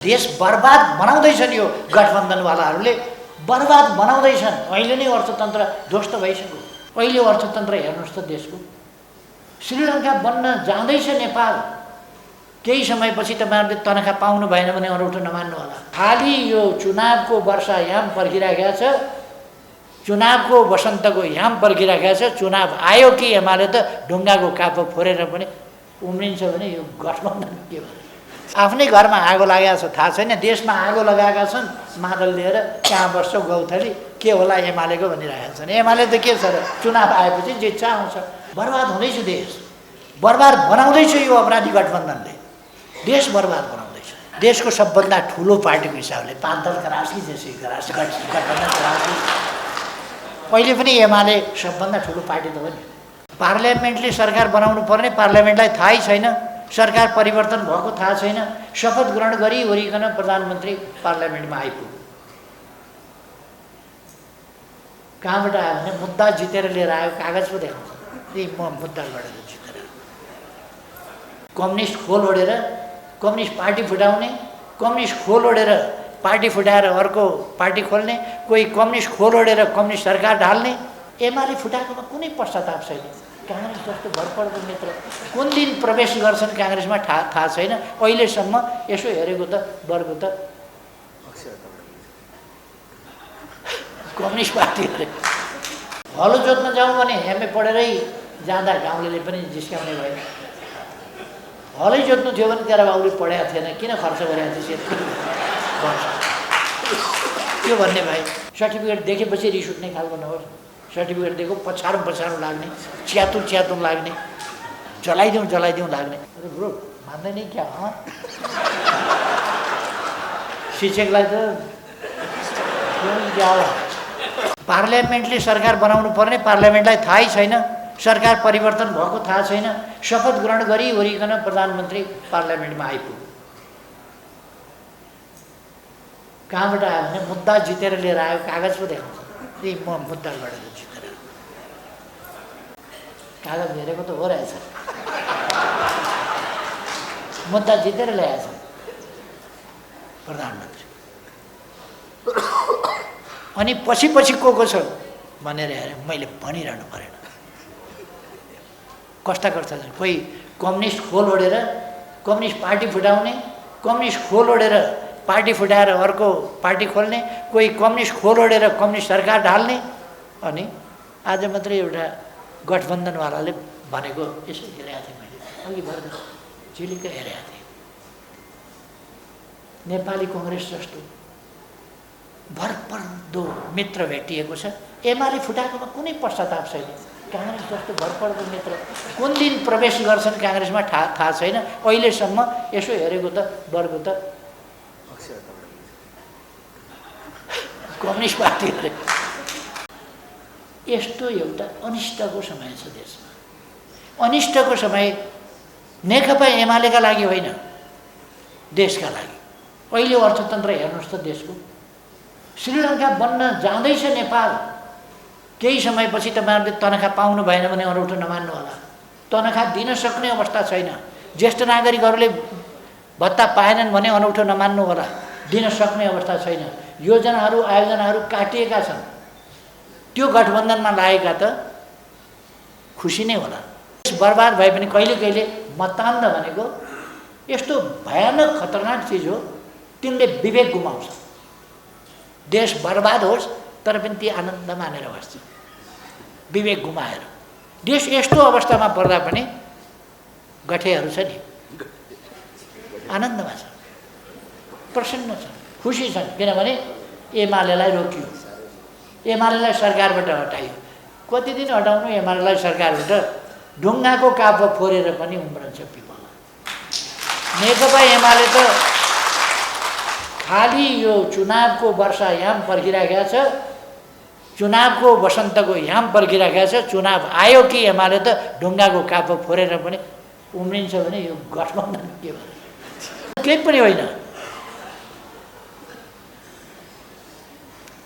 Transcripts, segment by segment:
देश बर्बाद बनाउँदैछन् यो गठबन्धनवालाहरूले बर्बाद बनाउँदैछन्। अहिले नै अर्थतन्त्र ध्वस्त भइसक्यो। अहिले अर्थतन्त्र हेर्नुहोस् त देशको। श्रीलङ्का बन्न जाँदैछ नेपाल। केही समयपछि तपाईहरुले तनखा पाउनु भएन भने अनौठो नमान्नु होला। खाली यो चुनावको वर्षायाम पर्खिराखेको छ, चुनावको वसन्तको याम पर्खिराखेको छ। चुनाव आयो कि एमाले त ढुङ्गाको कापो फोरेर पनि उम्रिन्छ भने यो गठबन्धन के भयो? आफ्नै घरमा आगो लागेको छ थाहा छैन, देशमा आगो लगाएका छन् मादल लिएर। कहाँ बस्छ गौथली, के होला एमालेको भनिरहेका छन्। एमाले त के छ र, चुनाव आएपछि जे इच्छा आउँछ। बर्बाद हुँदैछ देश, बर्बाद बनाउँदैछ यो अपराधी गठबन्धनले। देश बर्बाद बनाउँदैछ। देशको सबभन्दा ठुलो पार्टीको हिसाबले 5-10 गरास कि जसै गरास गठबन्धन गरास। अहिले पनि एमाले सबभन्दा ठुलो पार्टी त हो नि। पार्लियामेन्टले सरकार बनाउनु पर्ने, पार्लियामेन्टलाई थाहै छैन। सरकार परिवर्तन भएको थाहा छैन। शपथ ग्रहण गरिवरिकन प्रधानमन्त्री पार्लियामेन्टमा आइपुग्यो। कहाँबाट आयो भने मुद्दा जितेर लिएर आयो। कागज पो देखाउँछ, म मुद्दा लडेर जितेर। कम्युनिस्ट खोल ओढेर कम्युनिस्ट पार्टी फुटाउने, कम्युनिस्ट खोल ओढेर पार्टी फुटाएर अर्को पार्टी खोल्ने, कोही कम्युनिस्ट खोल ओढेर कम्युनिस्ट सरकार ढाल्ने। एमाले फुटाएकोमा कुनै पश्चाताप छैन। काङ्ग्रेस जस्तो भरपर्दो मित्र कुन दिन प्रवेश गर्छन् काङ्ग्रेसमा थाहा छैन। अहिलेसम्म यसो हेरेको त वर्ग त कम्युनिस्ट पार्टी अरे। हलो जोत्न जाउँ भने एमए पढेरै जाँदा गाउँले पनि जिस्काउने भयो। हलै जोत्नु थियो भने तेरा बाउले पढाएको थिएन, किन खर्च गरेको थिएँ त्यो भन्ने भाइ। सर्टिफिकेट देखेपछि रिस उठ्ने खालको नहोस्। सर्टिफिकेट दिएको पछाडौँ लाग्ने, च्यातुङ लाग्ने, जलाइदिउँ लाग्ने। अरे ब्रो मान्दैन क्या हो? शिक्षकलाई त क्या हो? पार्लियामेन्टले सरकार बनाउनु पर्ने, पार्लियामेन्टलाई थाहै छैन। सरकार परिवर्तन भएको थाहा छैन। शपथ ग्रहण गरिवरिकन प्रधानमन्त्री पार्लियामेन्टमा आइपुग्यो। कहाँबाट आयो भने मुद्दा जितेर लिएर आयो। कागज पो देखाउँछ, म मुद्दा लडेर जितेर। कागज हेरेको त हो रहेछ, मुद्दा जितेर ल्याएछ प्रधानमन्त्री। अनि पछि को छ भनेर हेरेँ, मैले भनिरहनु परेन। कस्ता छन्, कोही कम्युनिस्ट खोल ओढेर कम्युनिस्ट पार्टी फुटाउने, कम्युनिस्ट खोल ओढेर पार्टी फुटाएर अर्को पार्टी खोल्ने, कोही कम्युनिस्ट खोल ओढेर कम्युनिस्ट सरकार ढाल्ने। अनि आज मात्रै एउटा गठबन्धनवालाले भनेको यसो हेरेको थिएँ मैले, अघि भएर झिलिक्क हेरेको थिएँ। नेपाली कङ्ग्रेस जस्तो भरपर्दो मित्र भेटिएको छ। एमाले फुटाएकोमा कुनै पश्चाताप छैन। काङ्ग्रेस जस्तो भरपर्दो मित्र कुन दिन प्रवेश गर्छन् काङ्ग्रेसमा थाहा छैन। अहिलेसम्म यसो हेरेको त वर्ग त कम्युनिस्ट पार्टी अरे। यस्तो एउटा अनिष्टको समय छ देशमा। अनिष्टको समय नेकपा एमालेका लागि होइन, देशका लागि। अहिले अर्थतन्त्र हेर्नुहोस् त देशको। श्रीलङ्का बन्न जाँदैछ नेपाल। केही समयपछि तपाईहरुले तनखा पाउनु भएन भने अनौठो नमान्नु होला। तनखा दिन सक्ने अवस्था छैन। ज्येष्ठ नागरिकहरूले भत्ता पाएनन् भने अनौठो नमान्नु होला। दिन सक्ने अवस्था छैन। योजनाहरू आयोजनाहरू काटिएका छन्। त्यो गठबन्धनमा लागेका त खुसी नै होला। बर्बाद भए पनि कहिले मतदान भनेको यस्तो भयानक खतरनाक चिज हो, तिनले विवेक गुमाउँछ। देश बर्बाद होस् तर पनि ती आनन्द मानेर बस्छ, विवेक गुमाएर। देश यस्तो अवस्थामा पर्दा पनि गठेहरू छ नि आनन्दमा छ, प्रसन्न छन्, खुसी छन्। किनभने एमालेलाई रोकियो, एमालेलाई सरकारबाट हटाइयो। कति दिन हटाउनु एमालेलाई सरकारबाट? ढुङ्गाको कापो फोरेर पनि उम्रन्छ पिपल। नेकपा एमाले त खाली यो चुनावको वर्षायाम पर्खिराखेको छ, चुनावको वसन्तको याम पर्खिराखेको छ। चुनाव आयो कि एमाले त ढुङ्गाको कापो फोरेर पनि उम्रिन्छ भने यो गठबन्धन के भयो? केही पनि होइन।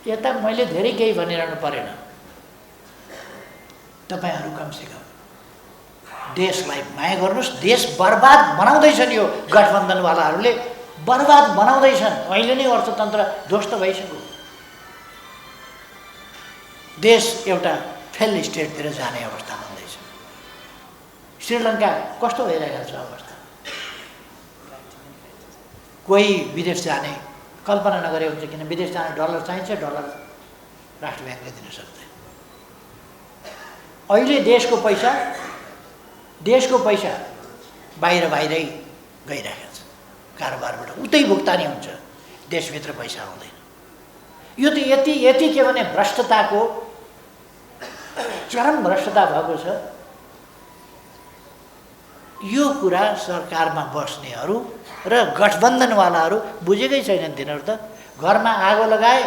यता मैले धेरै केही भनिरहनु परेन। तपाईहरु कमसेकम देशलाई माया गर्नुस्। देश बर्बाद बनाउँदैछन् यो गठबन्धनवालाहरूले, बर्बाद बनाउँदैछन्। अहिले नै अर्थतन्त्र ध्वस्त भइसक्यो। देश एउटा फेल स्टेटतिर जाने अवस्था हुँदैछ। श्रीलङ्का कस्तो भइरहेको छ अवस्था? कोही विदेश जाने कल्पना नगरे हुन्छ, किन विदेश जाने डलर चाहिन्छ, डलर राष्ट्र ब्याङ्कले दिन सक्दैन। अहिले देशको पैसा बाहिरै गइरहेको छ कारोबारबाट, उतै भुक्तानी हुन्छ, देशभित्र पैसा आउँदैन। यो त यति के भने भ्रष्टताको चरम भ्रष्टता भएको छ। यो कुरा सरकारमा बस्नेहरू र गठबन्धनवालाहरू बुझेकै छैनन्। तिनीहरू त घरमा आगो लगाए,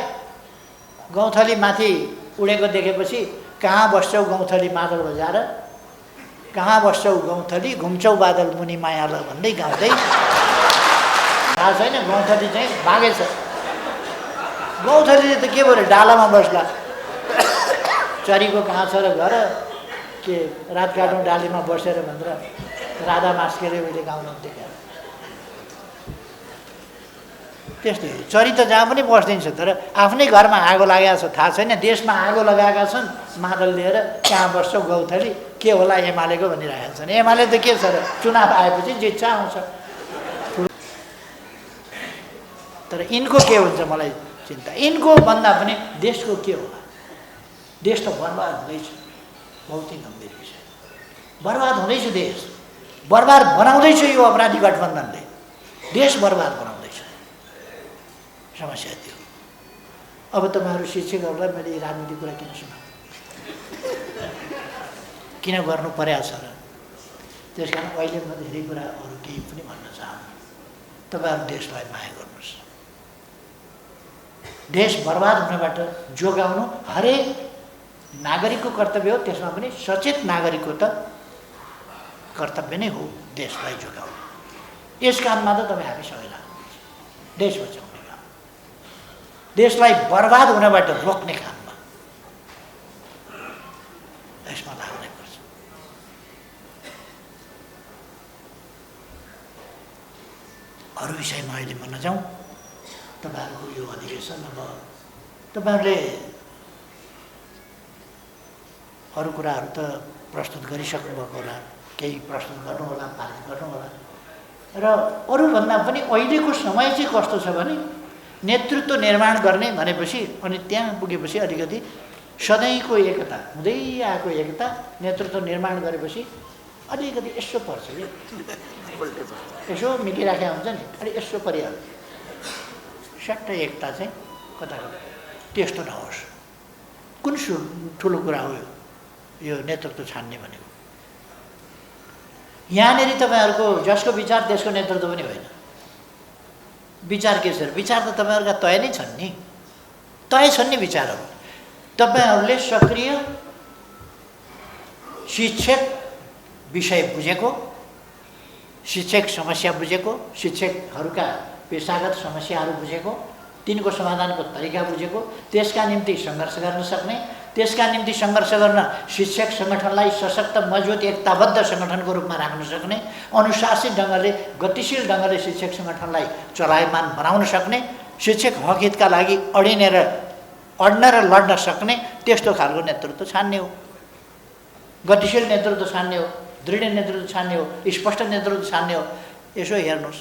गौँथली माथि उडेको देखेपछि कहाँ बस्छौ गौँथली मादल बजाएर, कहाँ बस्छौ गौँथली घुम्छौ बादल मुनि मायाल भन्दै गाउँदै, थाहा छैन गौँथली चाहिँ भागेछ। गौँथलीले त के भयो, डालामा बस्ला, चरीको कहाँ छ र घर, के रात काटौँ डालीमा बसेर भनेर राधा मास्केले उहिले गाउनुहुन्थ्यो क्या। त्यस्तै चरी त जहाँ पनि बस्दिन्छ, तर आफ्नै घरमा आगो लागेको छ थाहा छैन, देशमा आगो लगाएका छन् मादल लिएर, कहाँ बस्छौ गौँथली, के होला एमालेको भनिरहेका छन्। एमाले त के छ र, चुनाव आएपछि जित्छ आउँछ। तर यिनको के हुन्छ मलाई चिन्ता, यिनको भन्दा पनि देशको के होला। देश त बर्बाद हुँदैछ, बहुत ही गम्भीर विषय। बर्बाद हुँदैछ देश, बर्बाद बनाउँदैछ यो अपराधी गठबन्धनले, देश बर्बाद बनाउँदैछ। समस्या त्यो। अब तपाईँहरू शिक्षकहरूलाई मैले राजनीतिक कुरा किन सुनाउँ, किन गर्नु परेको छ र? त्यस कारण अहिले म धेरै कुरा अरू केही पनि भन्न चाहन्छु। तपाईँहरू देशलाई माया गर्नुहोस्। देश बर्बाद हुनबाट जोगाउनु हरेक नागरिकको कर्तव्य हो। त्यसमा पनि सचेत नागरिकको त कर्तव्य नै हो देशलाई जोगाउनु। यस काममा त तपाईँ हामी सबै लाग्नुहुन्छ, देश बचाउने काम, देशलाई बर्बाद हुनबाट रोक्ने काममा यसमा लाग्नै पर्छ। अरू विषयमा अहिले म नजाउँ। तपाईँहरूको यो अधिवेशन अब तपाईँहरूले अरू कुराहरू त प्रस्तुत गरिसक्नु भएको होला, केही प्रस्तुत गर्नु होला, पारित गर्नु होला। र अरूभन्दा पनि अहिलेको समय चाहिँ कस्तो छ भने नेतृत्व निर्माण गर्ने भनेपछि, अनि त्यहाँ पुगेपछि अलिकति सधैँको एकता हुँदै आएको एकता नेतृत्व निर्माण गरेपछि अलिकति यसो पर्छ कि यसो मिलिराखेको हुन्छ नि, अनि यसो परिहाल्छ। सट्ट एकता चाहिँ कता कता त्यस्तो नहोस्। कुन ठुलो कुरा हो यो नेतृत्व छान्ने भनेको? यहाँनिर तपाईँहरूको जसको विचार त्यसको नेतृत्व पनि होइन। विचार के छ? विचार त तपाईँहरूका तय नै छन् नि, तय छन् नि विचारहरू। तपाईँहरूले सक्रिय शिक्षक विषय बुझेको, शिक्षक समस्या बुझेको, शिक्षकहरूका पेसागत समस्याहरू बुझेको, तिनको समाधानको तरिका बुझेको, त्यसका निम्ति सङ्घर्ष गर्न सक्ने, त्यसका निम्ति सङ्घर्ष गर्न शिक्षक सङ्गठनलाई सशक्त मजबुत एकताबद्ध सङ्गठनको रूपमा राख्न सक्ने, अनुशासित ढङ्गले गतिशील ढङ्गले शिक्षक सङ्गठनलाई चलायमान बनाउन सक्ने, शिक्षक हक हितका लागि अड्न र लड्न सक्ने त्यस्तो खालको नेतृत्व छान्ने हो। गतिशील नेतृत्व छान्ने हो, दृढ नेतृत्व छान्ने हो, स्पष्ट नेतृत्व छान्ने हो। यसो हेर्नुहोस्,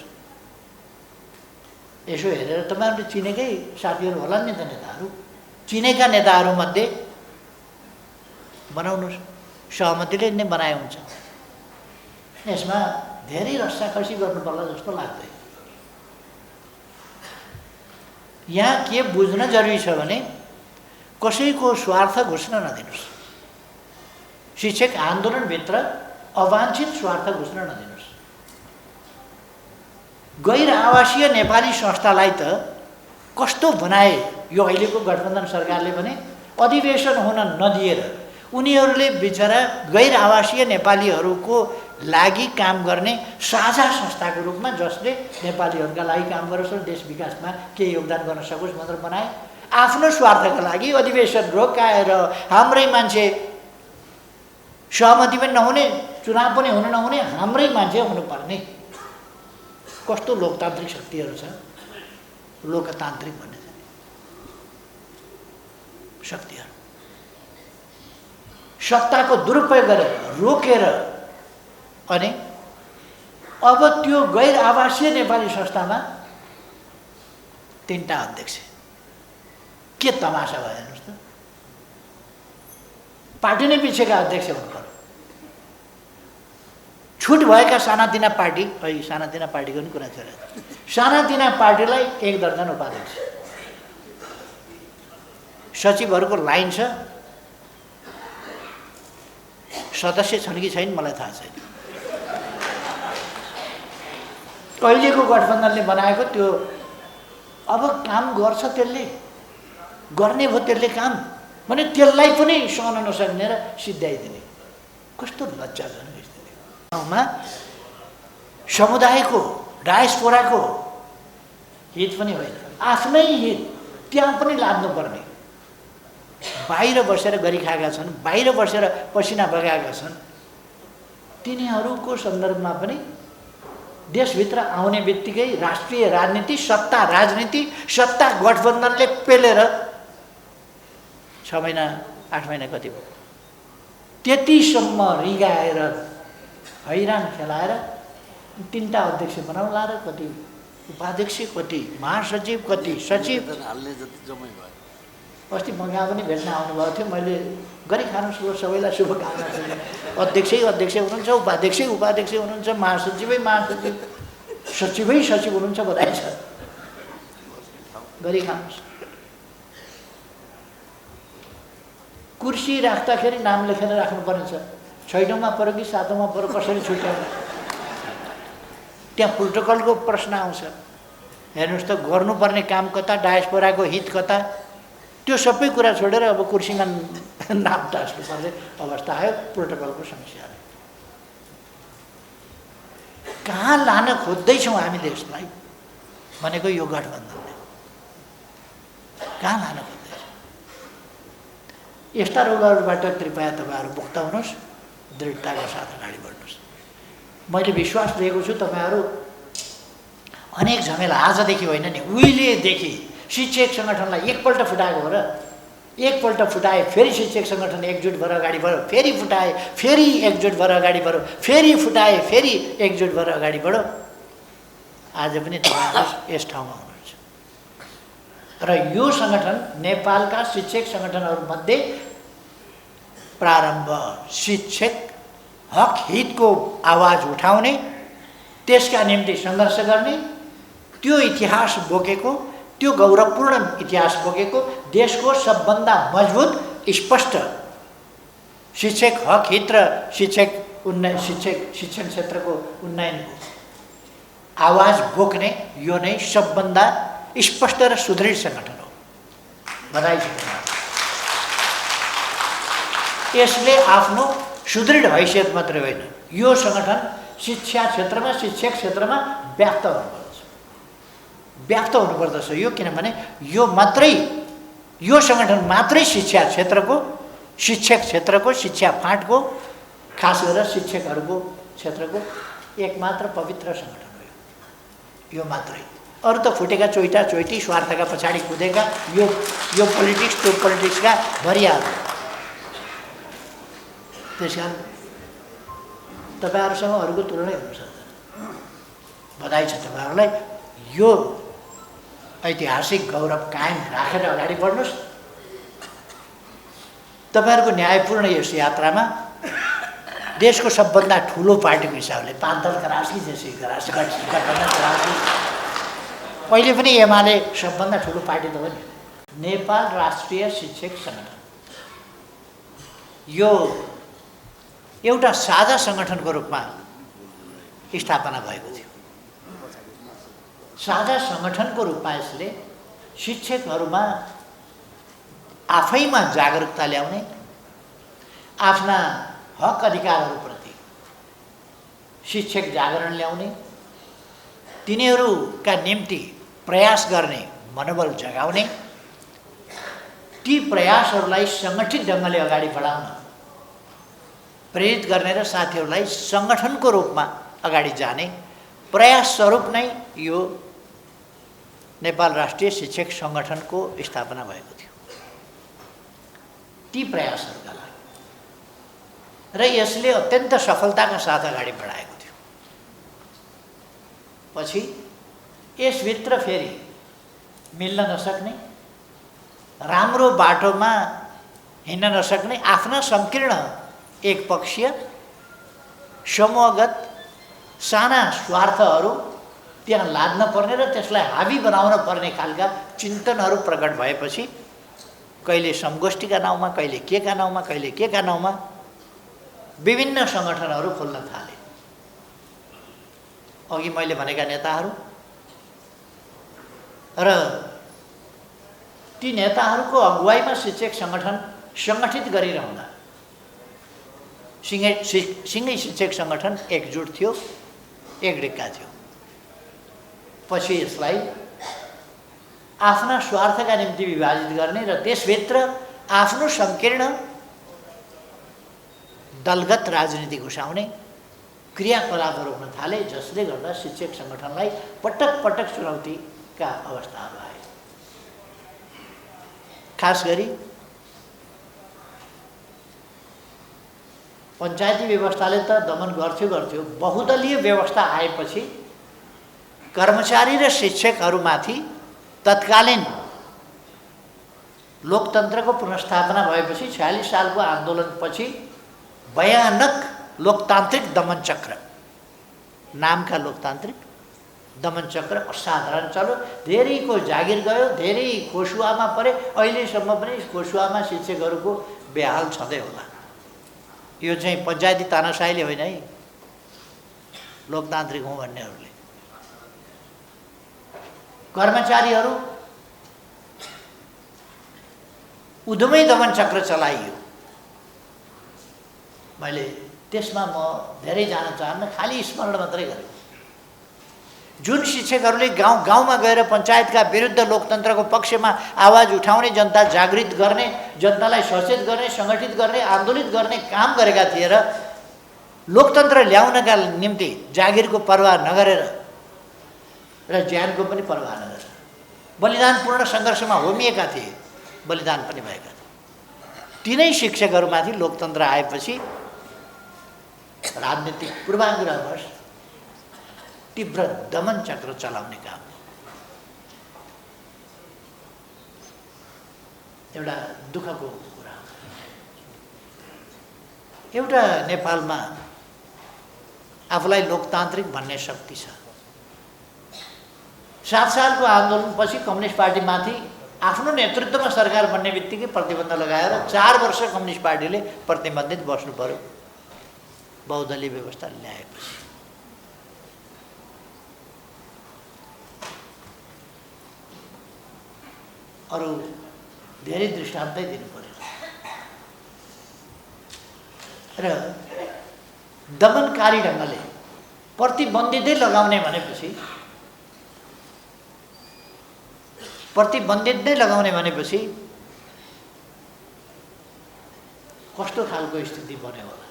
यसो हेरेर तपाईँहरूले चिनेकै साथीहरू होला नि त, नेताहरू चिनेका नेताहरूमध्ये बनाउनुहोस्। सहमतिले नै बनाए हुन्छ। यसमा धेरै रस्साकसी गर्नु पर्ला जस्तो लाग्दैन। यहाँ के बुझ्न जरुरी छ भने कसैको स्वार्थ घुस्न नदिनुहोस्। शिक्षक आन्दोलनभित्र अवाञ्छित स्वार्थ घुस्न नदिनुहोस्। गैर आवासीय नेपाली संस्थालाई त कस्तो बनाए यो अहिलेको गठबन्धन सरकारले भने, अधिवेशन हुन नदिएर उनीहरूले बिचरा गैर आवासीय नेपालीहरूको लागि काम गर्ने साझा संस्थाको रूपमा, जसले नेपालीहरूका लागि काम गरोस् र देश विकासमा केही योगदान गर्न सकोस् भनेर बनाए। आफ्नो स्वार्थका लागि अधिवेशन रोकाएर हाम्रै मान्छे, सहमति पनि नहुने, चुनाव पनि हुन नहुने, हाम्रै मान्छे हुनुपर्ने, कस्तो लोकतान्त्रिक शक्तिहरू छ, लोकतान्त्रिक भन्ने शक्तिहरू सत्ताको दुरुपयोग गरेर रोकेर अनि अब त्यो गैर आवासीय नेपाली संस्थामा 3टा अध्यक्ष। के तमासा भयो हेर्नुहोस् त। पार्टी नै पिछेका अध्यक्ष हुनु पर्यो। छुट भएका सानातिना पार्टी, सानातिना पार्टीको पनि कुरा छ, सानातिना पार्टीलाई 1 दर्जन उपाध्यक्ष, सचिवहरूको लाइन छ, सदस्य छन् कि छैन मलाई थाहा छैन। अहिलेको गठबन्धनले बनाएको त्यो अब काम गर्छ, त्यसले गर्ने भयो, त्यसले काम भने त्यसलाई पनि सहन नसक्ने र सिद्ध्याइदिने। कस्तो लज्जाजनक स्थिति। ठाउँमा समुदायको डायस्पोराको हित पनि होइन, आफ्नै हित त्यहाँ पनि लाग्नुपर्ने। बाहिर बसेर गरी खाएका छन्, बाहिर बसेर पसिना बगाएका छन्, तिनीहरूको सन्दर्भमा पनि देशभित्र आउने बित्तिकै राष्ट्रिय राजनीति, सत्ता राजनीति, सत्ता गठबन्धनले पेलेर 6 महिना 8 महिना कति भयो त्यतिसम्म रिगाएर हैरान खेलाएर 3टा अध्यक्ष बनाउला र कति उपाध्यक्ष, कति महासचिव, कति सचिव हाल्ने जति जम्मै भयो। अस्ति मगा पनि भेट्न आउनुभएको थियो। मैले गरी खानुहोस्, सबैलाई शुभकामना छ। अध्यक्षै अध्यक्ष हुनुहुन्छ, उपाध्यक्षै उपाध्यक्ष हुनुहुन्छ, महासचिवै महासचिव, सचिवै सचिव हुनुहुन्छ, बधाई छ, गरी खानुहोस्। कुर्सी राख्दाखेरि नाम लेखेर राख्नुपर्ने छ, 6औँमा पऱ्यो कि 7औँमा पऱ्यो, कसरी छुट्याउनु, त्यहाँ प्रोटोकलको प्रश्न आउँछ। हेर्नुहोस् त, गर्नुपर्ने काम कता, डायस्पोराको हित कता, त्यो सबै कुरा छोडेर अब कुर्सीमा नाम टाँस्नुपर्ने अवस्था आयो। प्रोटोकलको समस्याले कहाँ लान खोज्दैछौँ हामी देशलाई भनेको यो गठबन्धनले कहाँ लान खोज्दैछौँ। यस्ता रोगहरूबाट कृपया तपाईँहरू मुक्त हुनुहोस्, दृढताका साथ अगाडि बढ्नुहोस्। मैले विश्वास लिएको छु तपाईँहरू अनेक झमेला आजदेखि होइन नि, उहिलेदेखि शिक्षक सङ्गठनलाई एकपल्ट फुटाएको हो र, एकपल्ट फुटाए फेरि शिक्षक सङ्गठन एकजुट भएर अगाडि बढ्यो, फेरि फुटाए फेरि एकजुट भएर अगाडि बढ्यो, फेरि फुटाए फेरि एकजुट भएर अगाडि बढ्यो। आज पनि तपाईँहरू यस ठाउँमा हुनुहुन्छ र यो सङ्गठन नेपालका शिक्षक सङ्गठनहरूमध्ये प्रारम्भ शिक्षक हक हितको आवाज उठाउने, त्यसका निम्ति सङ्घर्ष गर्ने, त्यो इतिहास बोकेको, त्यो गौरवपूर्ण इतिहास बोकेको देशको सबभन्दा मजबुत स्पष्ट शिक्षक हक हित र शिक्षण क्षेत्रको उन्नयनको आवाज बोक्ने यो नै सबभन्दा स्पष्ट र सुदृढ सङ्गठन हो। बधाई छ। यसले आफ्नो सुदृढ हैसियत मात्रै होइन, यो सङ्गठन शिक्षा क्षेत्रमा, शिक्षक क्षेत्रमा व्याप्त हुनुपर्दछ यो, किनभने यो सङ्गठन मात्रै शिक्षा क्षेत्रको, शिक्षक क्षेत्रको, शिक्षा फाँटको, खास गरेर शिक्षकहरूको क्षेत्रको एकमात्र पवित्र सङ्गठन हो यो मात्रै। अरू त फुटेका चोइटा चोइटी स्वार्थका पछाडि कुदेका यो पोलिटिक्स त्यो पोलिटिक्सका भरिहाल्छ। त्यस कारण तपाईँहरूसँग अरूको तुलनै हुन सक्दैन। बधाई छ तपाईँहरूलाई। यो ऐतिहासिक गौरव कायम राखेर अगाडि बढ्नुहोस्। तपाईँहरूको न्यायपूर्ण यस यात्रामा देशको सबभन्दा ठुलो पार्टीको हिसाबले 5 दल कराओस् कि जेसुकै कराओस्, गठबन्धन कराओस्, पहिले पनि एमाले सबभन्दा ठुलो पार्टी त हो नि। नेपाल राष्ट्रिय शिक्षक सङ्गठन यो एउटा साझा सङ्गठनको रूपमा स्थापना भएको थियो। साझा सङ्गठनको रूपमा यसले शिक्षकहरूमा आफैमा जागरुकता ल्याउने, आफ्ना हक अधिकारहरूप्रति शिक्षक जागरण ल्याउने, तिनीहरूका निम्ति प्रयास गर्ने मनोबल जगाउने, ती प्रयासहरूलाई सङ्गठित ढङ्गले अगाडि बढाउन प्रेरित गर्ने र साथीहरूलाई सङ्गठनको रूपमा अगाडि जाने, प्रयास स्वरूप नै यो नेपाल राष्ट्रिय शिक्षक सङ्गठनको स्थापना भएको थियो। ती प्रयासहरूका लागि र यसले अत्यन्त सफलताका साथ अगाडि बढाएको थियो। पछि यसभित्र फेरि मिल्न नसक्ने, राम्रो बाटोमा हिँड्न नसक्ने, आफ्ना संकीर्ण एकपक्षीय समूहगत साना स्वार्थहरू त्यहाँ लाद्न पर्ने र त्यसलाई हावी बनाउन पर्ने खालका चिन्तनहरू प्रकट भएपछि कहिले समगोष्ठीका नाउँमा, कहिले केका नाउँमा, कहिले केका नाउँमा विभिन्न सङ्गठनहरू खोल्न थाले। अघि मैले भनेका नेताहरू र ती नेताहरूको अगुवाईमा शिक्षक सङ्गठन सङ्गठित गरिरहँदा सिँगै शिक्षक सङ्गठन एकजुट थियो, एक डिक्का थियो। पछि यसलाई आफ्ना स्वार्थका निम्ति विभाजित गर्ने र त्यसभित्र आफ्नो सङ्कीर्ण दलगत राजनीति घुसाउने क्रियाकलापहरू हुन थाले, जसले गर्दा शिक्षक सङ्गठनलाई पटक पटक चुनौतीका अवस्थाहरू आए। खास गरी पञ्चायती व्यवस्थाले त दमन गर्थ्यो, बहुदलीय व्यवस्था आएपछि कर्मचारी र शिक्षकहरूमाथि तत्कालीन लोकतन्त्रको पुनर्स्थापना भएपछि 46 सालको आन्दोलनपछि भयानक लोकतान्त्रिक दमनचक्र, नामका लोकतान्त्रिक दमनचक्र असाधारण चल्यो। धेरैको जागिर गयो, धेरै कोसुवामा परे। अहिलेसम्म पनि कोसुवामा शिक्षकहरूको बेहाल छँदै होला। यो चाहिँ पञ्चायती तानाशाहीले होइन है, लोकतान्त्रिक हौँ भन्नेहरूले। कर्मचारीहरू उद्यमै दमनचक्र चलाइयो। मैले त्यसमा म धेरै जान चाहन्न, खालि स्मरण मात्रै गरेँ। जुन शिक्षकहरूले गाउँ गाउँमा गएर पञ्चायतका विरुद्ध लोकतन्त्रको पक्षमा आवाज उठाउने, जनता जागृत गर्ने, जनतालाई सचेत गर्ने, सङ्गठित गर्ने, आन्दोलित गर्ने काम गरेका थिए र लोकतन्त्र ल्याउनका निम्ति जागिरको परवाह नगरेर र ज्यानको पनि परवाह नगरेर बलिदानपूर्ण सङ्घर्षमा होमिएका थिए, बलिदान पनि भएका थिए। तिनै शिक्षकहरूमाथि लोकतन्त्र आएपछि राजनीतिक पूर्वाग्रहवश तीव्र दमन चक्र चलाउने काम एउटा दुःखको कुरा। एउटा नेपालमा आफूलाई लोकतान्त्रिक भन्ने शक्ति छ। 7 सालको आन्दोलनपछि कम्युनिस्ट पार्टीमाथि आफ्नो नेतृत्वमा सरकार बन्ने बित्तिकै प्रतिबन्ध लगाएर 4 वर्ष कम्युनिस्ट पार्टीले प्रतिबन्धित बस्नु पर्यो बहुदलीय व्यवस्था ल्याएपछि। अरू धेरै दृष्टान्तै दिनु पर्यो। र दमनकारी ढङ्गले प्रतिबन्धितै लगाउने भनेपछि कस्तो खालको स्थिति बन्यो होला।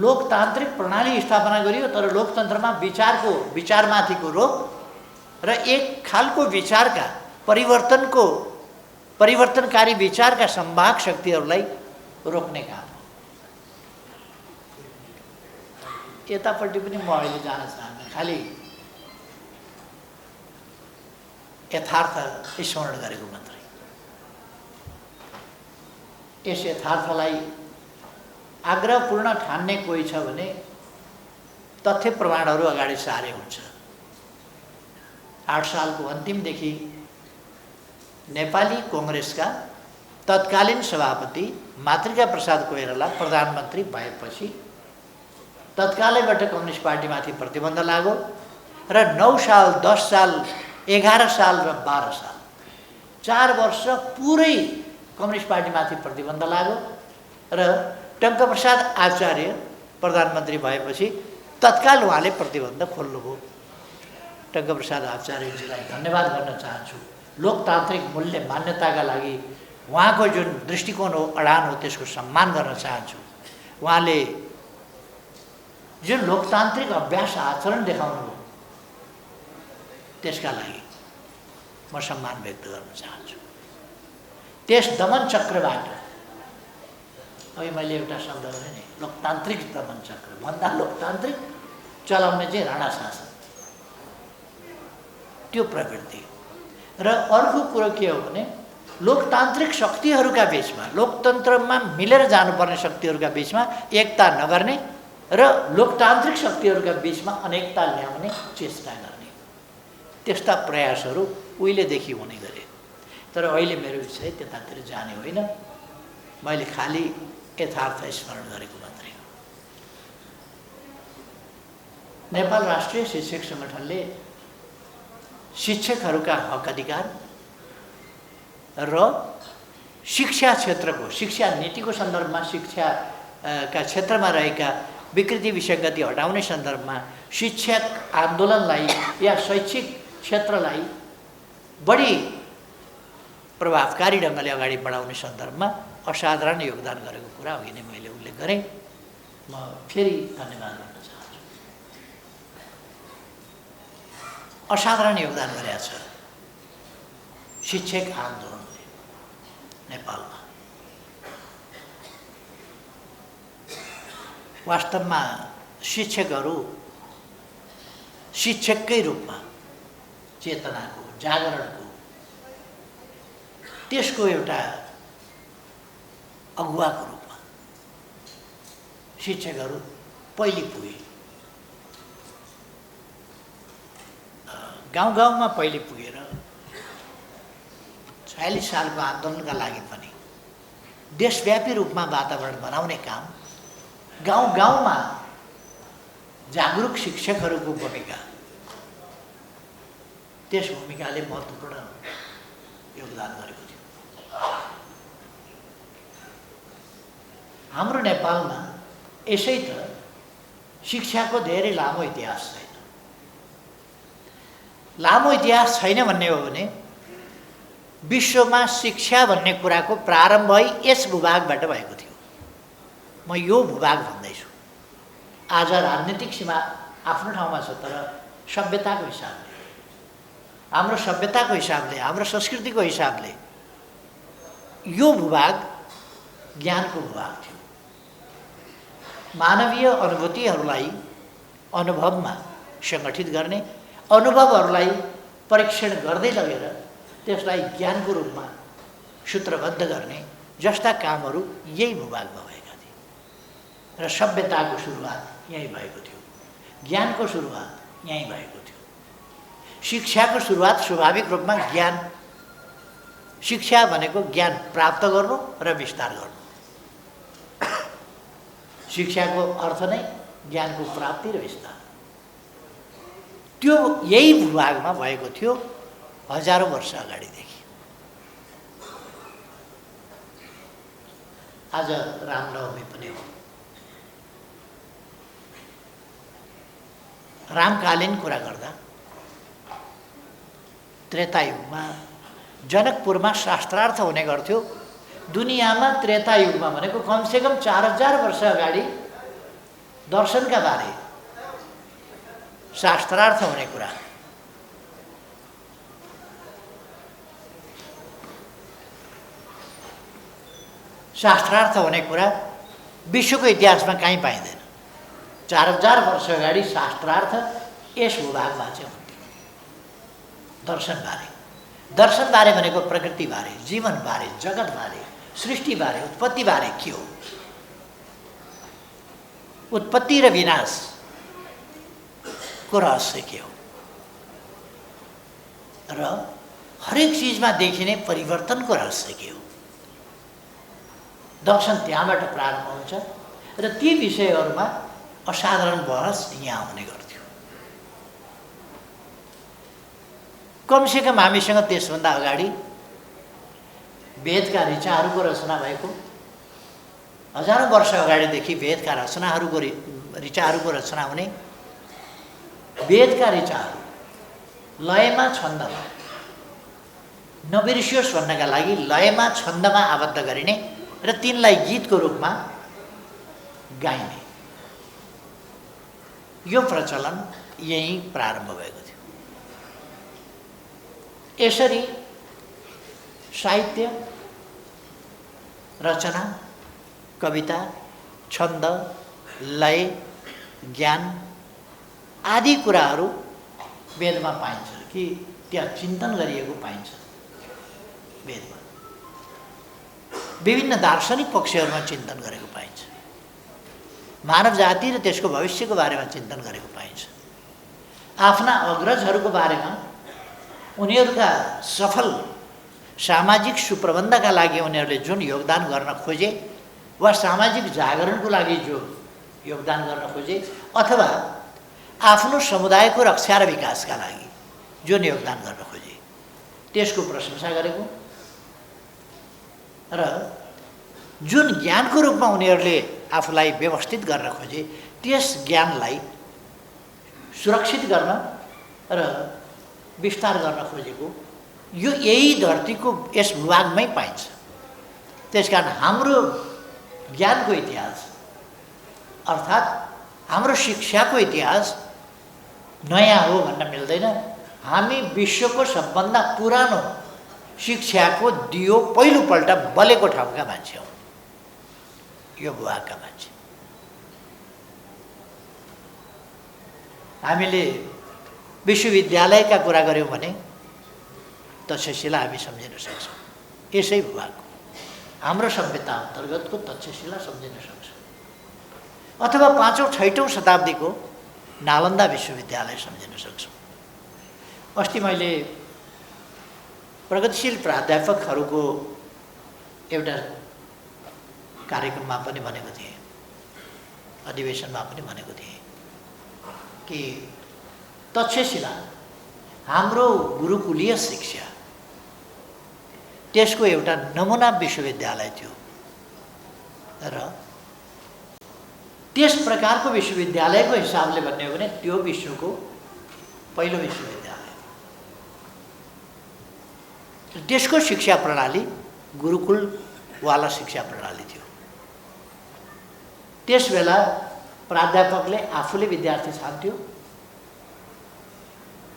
लोकतान्त्रिक प्रणाली स्थापना गरियो, तर लोकतन्त्रमा विचारमाथिको रोक र एक खालको विचारका परिवर्तनकारी विचारका सम्भाग शक्तिहरूलाई रोक्ने काम। यतापट्टि पनि म अहिले जान चाहन्न, खालि यथार्थ स्मरण गरेको मात्रै। यस यथार्थलाई आग्रहपूर्ण ठान्ने कोही छ भने तथ्य प्रमाणहरू अगाडि सारे हुन्छ। 8 सालको अन्तिमदेखि नेपाली कांग्रेसका तत्कालीन सभापति मातृका प्रसाद कोइराला प्रधानमन्त्री भएपछि तत्कालैबाट कम्युनिस्ट पार्टीमाथि प्रतिबन्ध लाग्यो र 9 साल, 10 साल, 11 साल र 12 साल 4 वर्ष पुरै कम्युनिस्ट पार्टीमाथि प्रतिबन्ध लाग्यो र टङ्कप्रसाद आचार्य प्रधानमन्त्री भएपछि तत्काल उहाँले प्रतिबन्ध खोल्नुभयो। टङ्कप्रसाद आचार्यजीलाई धन्यवाद गर्न चाहन्छु। लोकतान्त्रिक मूल्य मान्यताका लागि उहाँको जुन दृष्टिकोण हो, अडान हो, त्यसको सम्मान गर्न चाहन्छु। उहाँले जुन लोकतान्त्रिक अभ्यास आचरण देखाउनुभयो त्यसका लागि म सम्मान व्यक्त गर्न चाहन्छु। त्यस दमन चक्रबाट अघि मैले एउटा शब्द भने नि लोकतान्त्रिक दमन चक्र भन्दा लोकतान्त्रिक चलाउने चाहिँ राणा शासन, त्यो प्रवृत्ति। र अर्को कुरो के हो भने लोकतान्त्रिक शक्तिहरूका बिचमा, लोकतन्त्रमा मिलेर जानुपर्ने शक्तिहरूका बिचमा एकता नगर्ने र लोकतान्त्रिक शक्तिहरूका बिचमा अनेकता ल्याउने चेष्टा गर्ने, त्यस्ता प्रयासहरू उहिलेदेखि हुने गरे। तर अहिले मेरो विषय त्यतातिर जाने होइन, मैले खालि यथार्थ स्मरण गरेको मात्रै हो। नेपाल राष्ट्रिय शिक्षक सङ्गठनले शिक्षकहरूका हक अधिकार र शिक्षा क्षेत्रको, शिक्षा नीतिको सन्दर्भमा, शिक्षाका क्षेत्रमा रहेका विकृति विसङ्गति हटाउने सन्दर्भमा शिक्षक आन्दोलनलाई या शैक्षिक क्षेत्रलाई बढी प्रभावकारी ढङ्गले अगाडि बढाउने सन्दर्भमा असाधारण योगदान गरेको कुरा अघि नै मैले उल्लेख गरेँ। म फेरि धन्यवाद गर्न चाहन्छु। असाधारण योगदान गरेका छ शिक्षक आन्दोलनले नेपालमा। वास्तवमा शिक्षकहरू शिक्षककै रूपमा चेतनाको, जागरणको, त्यसको एउटा अगुवाको रूपमा शिक्षकहरू पहिले पुगे। गाउँ गाउँमा पहिले पुगेर 46 सालको आन्दोलनका लागि पनि देशव्यापी रूपमा वातावरण बनाउने काम, गाउँ गाउँमा जागरुक शिक्षकहरूको भूमिका, त्यस भूमिकाले महत्त्वपूर्ण योगदान गरेको थियो। हाम्रो नेपालमा यसै त शिक्षाको धेरै लामो इतिहास छैन। लामो इतिहास छैन भन्ने हो भने विश्वमा शिक्षा भन्ने कुराको प्रारम्भै यस भूभागबाट भएको थियो। म यो भूभाग भन्दैछु। आज राजनीतिक सीमा आफ्नो ठाउँमा छ, तर सभ्यताको हिसाबले, हाम्रो सभ्यताको हिसाबले, हाम्रो संस्कृतिको हिसाबले यो भूभाग ज्ञानको भूभाग थियो। मानवीय अनुभूतिहरूलाई अनुभवमा सङ्गठित गर्ने, अनुभवहरूलाई परीक्षण गर्दै लगेर त्यसलाई ज्ञानको रूपमा सूत्रबद्ध गर्ने जस्ता कामहरू यही भूभागमा भएका थिए। र सभ्यताको सुरुवात यहीँ भएको थियो, ज्ञानको सुरुवात यहीँ भएको थियो। शिक्षाको सुरुवात स्वाभाविक रूपमा ज्ञान, शिक्षा भनेको ज्ञान प्राप्त गर्नु र विस्तार गर्नु। शिक्षाको अर्थ नै ज्ञानको प्राप्ति र विस्तार। त्यो यही भूभागमा भएको थियो हजारौँ वर्ष अगाडिदेखि। आज रामनवमी पनि हो। रामकालीन कुरा गर्दा त्रेतायुगमा जनकपुरमा शास्त्रार्थ हुने गर्थ्यो। दुनियाँमा त्रेतायुगमा भनेको कमसेकम 4000 वर्ष अगाडि दर्शनका बारे शास्त्रार्थ हुने कुरा। शास्त्रार्थ हुने कुरा विश्वको इतिहासमा कहीँ पाइँदैन। 4000 वर्ष अगाडि शास्त्रार्थ यस भूभागमा चाहिँ हुन्थ्यो। दर्शनबारे, दर्शनबारे भनेको प्रकृतिबारे, जीवनबारे, जगतबारे, सृष्टिबारे, उत्पत्तिबारे के हो, उत्पत्ति र विनाशको रहस्य के हो, र हरेक चिजमा देखिने परिवर्तनको रहस्य के हो। दर्शन त्यहाँबाट प्रारम्भ हुन्छ र ती विषयहरूमा असाधारण बहस यहाँ हुने गर्थ्यो। कमसेकम हामीसँग त्यसभन्दा अगाडि वेदका ऋचाहरूको रचना भएको, हजारौँ वर्ष अगाडिदेखि वेदका ऋचाहरूको रचना हुने, वेदका ऋचाहरू लयमा, छन्दमा नबिर्सियोस् भन्नका लागि लयमा, छन्दमा आबद्ध गरिने र तिनलाई गीतको रूपमा गाइने। यो प्रचलन यही प्रारम्भ भएको थियो। यसरी साहित्य, रचना, कविता, छन्द, लय, ज्ञान आदि कुराहरू वेदमा पाइन्छ कि त्यहाँ चिन्तन गरिएको पाइन्छ। वेदमा विभिन्न दार्शनिक पक्षहरूमा चिन्तन गरेको पाइन्छ। मानव जाति र त्यसको भविष्यको बारेमा चिन्तन गरेको पाइन्छ। आफ्ना अग्रजहरूको बारेमा उनीहरूका सफल सामाजिक सुप्रबन्धका लागि उनीहरूले जुन योगदान गर्न खोजे वा सामाजिक जागरणको लागि जो योगदान गर्न खोजे अथवा आफ्नो समुदायको रक्षा र विकासका लागि जुन योगदान गर्न खोजे त्यसको प्रशंसा गरेको र जुन ज्ञानको रूपमा उनीहरूले आफूलाई व्यवस्थित गर्न खोजे त्यस ज्ञानलाई सुरक्षित गर्न र विस्तार गर्न खोजेको यो यही धरतीको यस भूभागमै पाइन्छ। त्यसकारण हाम्रो ज्ञानको इतिहास अर्थात् हाम्रो शिक्षाको इतिहास नयाँ हो भन्न मिल्दैन। हामी विश्वको सबभन्दा पुरानो शिक्षाको दियो पहिलोपल्ट बलेको ठाउँका मान्छे हौँ, यो भूभागका मान्छे। हामीले विश्वविद्यालयका कुरा गऱ्यौँ भने तक्षशिला हामी सम्झिन सक्छौँ। यसै भूभागको हाम्रो सभ्यता अन्तर्गतको तक्षशिला सम्झिन सक्छौँ। अथवा 5औं 6औं शताब्दीको नालन्दा विश्वविद्यालय सम्झिन सक्छौँ। अस्ति मैले प्रगतिशील प्राध्यापकहरूको एउटा कार्यक्रममा पनि भनेको थिएँ, अधिवेशनमा पनि भनेको थिएँ कि तक्षशिला हाम्रो गुरुकुलीय शिक्षा त्यसको एउटा नमुना विश्वविद्यालय थियो र त्यस प्रकारको विश्वविद्यालयको हिसाबले भन्ने हो भने त्यो विश्वको पहिलो विश्वविद्यालय। त्यसको शिक्षा प्रणाली गुरुकुलवाला शिक्षा प्रणाली थियो। त्यसबेला प्राध्यापकले आफूले विद्यार्थी छान्थ्यो,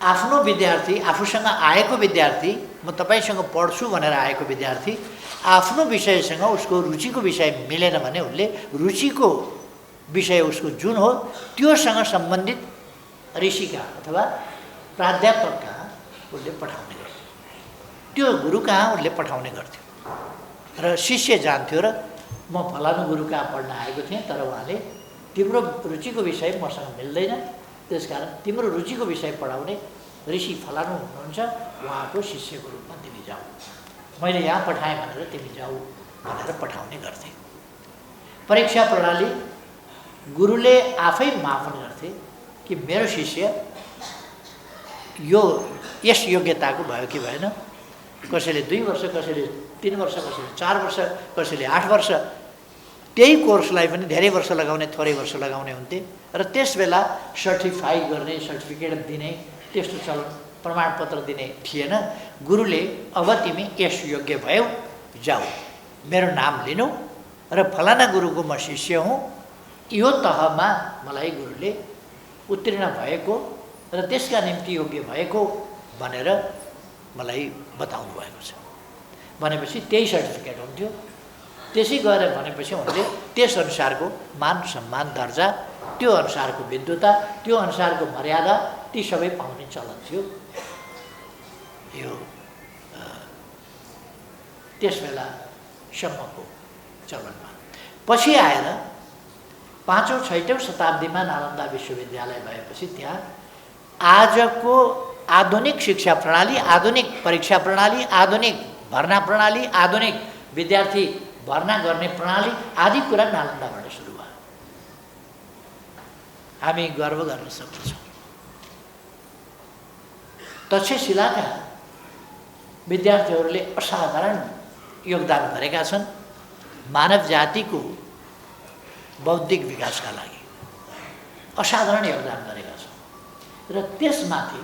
आफ्नो विद्यार्थी आफूसँग आएको विद्यार्थी, म तपाईसँग पढ्छु भनेर आएको विद्यार्थी आफ्नो विषयसँग उसको रुचिको विषय मिलेन भने उसले रुचिको विषय उसको जुन हो त्योसँग सम्बन्धित ऋषिका अथवा प्राध्यापक कहाँ उसले पठाउने गर्थ्यो, त्यो गुरु कहाँ उसले पठाउने गर्थ्यो र शिष्य जान्थ्यो र म फलानु गुरु कहाँ पढ्न आएको थिएँ तर उहाँले तिम्रो रुचिको विषय मसँग मिल्दैन, त्यसकारण तिम्रो रुचिको विषय पढाउने ऋषि फलानु हुनुहुन्छ, उहाँको शिष्यको रूपमा तिमी जाऊ, मैले यहाँ पठाएँ भनेर तिमी जाऊ भनेर पठाउने गर्थे। परीक्षा प्रणाली गुरुले आफै मापन गर्थे कि मेरो शिष्य यो यस योग्यताको भयो कि भएन। कसैले 2 वर्ष, कसैले 3 वर्ष, कसैले 4 वर्ष, कसैले 8 वर्ष, त्यही कोर्सलाई पनि धेरै वर्ष लगाउने, थोरै वर्ष लगाउने हुन्थे र त्यसबेला सर्टिफाई गर्ने, सर्टिफिकेट दिने त्यस्तो चलन, प्रमाणपत्र दिने थिएन। गुरुले अब तिमी यस योग्य भयौ, जाऊ, मेरो नाम लिनु र फलाना गुरुको म शिष्य हुँ, यो तहमा मलाई गुरुले उत्तीर्ण भएको र त्यसका निम्ति योग्य भएको भनेर मलाई बताउनु भएको छ भनेपछि त्यही सर्टिफिकेट हुन्थ्यो। त्यसै गएर भनेपछि उनले त्यस अनुसारको मान सम्मान दर्जा, त्यो अनुसारको विद्वता, त्यो अनुसारको मर्यादा ती सबै पाउने चलन थियो। यो त्यसबेलासम्मको चलनमा पछि आएर 5औं 6औं शताब्दीमा नालन्दा विश्वविद्यालय भएपछि त्यहाँ आजको आधुनिक शिक्षा प्रणाली, आधुनिक परीक्षा प्रणाली, आधुनिक भर्ना प्रणाली, आधुनिक विद्यार्थी भर्ना गर्ने प्रणाली आदि कुरा नालन्दाबाट सुरु भयो। हामी गर्व गर्न सक्छौँ। तक्षशिलाका विद्यार्थीहरूले असाधारण योगदान गरेका छन् मानव जातिको बौद्धिक विकासका लागि, असाधारण योगदान गरेका छन्। र त्यसमाथि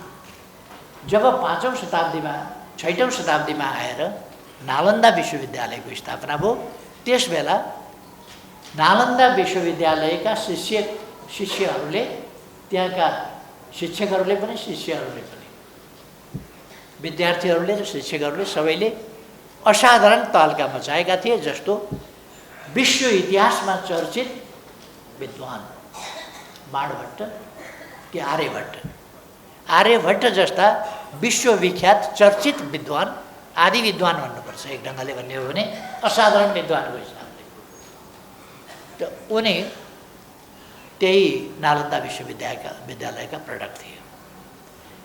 जब 5औं शताब्दीमा 6औं शताब्दीमा आएर नालन्दा विश्वविद्यालयको स्थापना भयो, त्यसबेला नालन्दा विश्वविद्यालयका शिष्यहरूले त्यहाँका शिक्षकहरूले पनि शिष्यहरूले पनि विद्यार्थीहरूले र शिक्षकहरूले सबैले असाधारण तहल्का मचाएका थिए। जस्तो विश्व इतिहासमा चर्चित विद्वान बाणभट्ट कि आर्यभट्ट जस्ता विश्वविख्यात चर्चित विद्वान, आदि विद्वान भन्नुपर्छ एक ढङ्गले भन्ने हो भने, असाधारण विद्वानको हिसाबले। त उनी त्यही नालन्दा विश्वविद्यालयका प्रडक्ट थिए,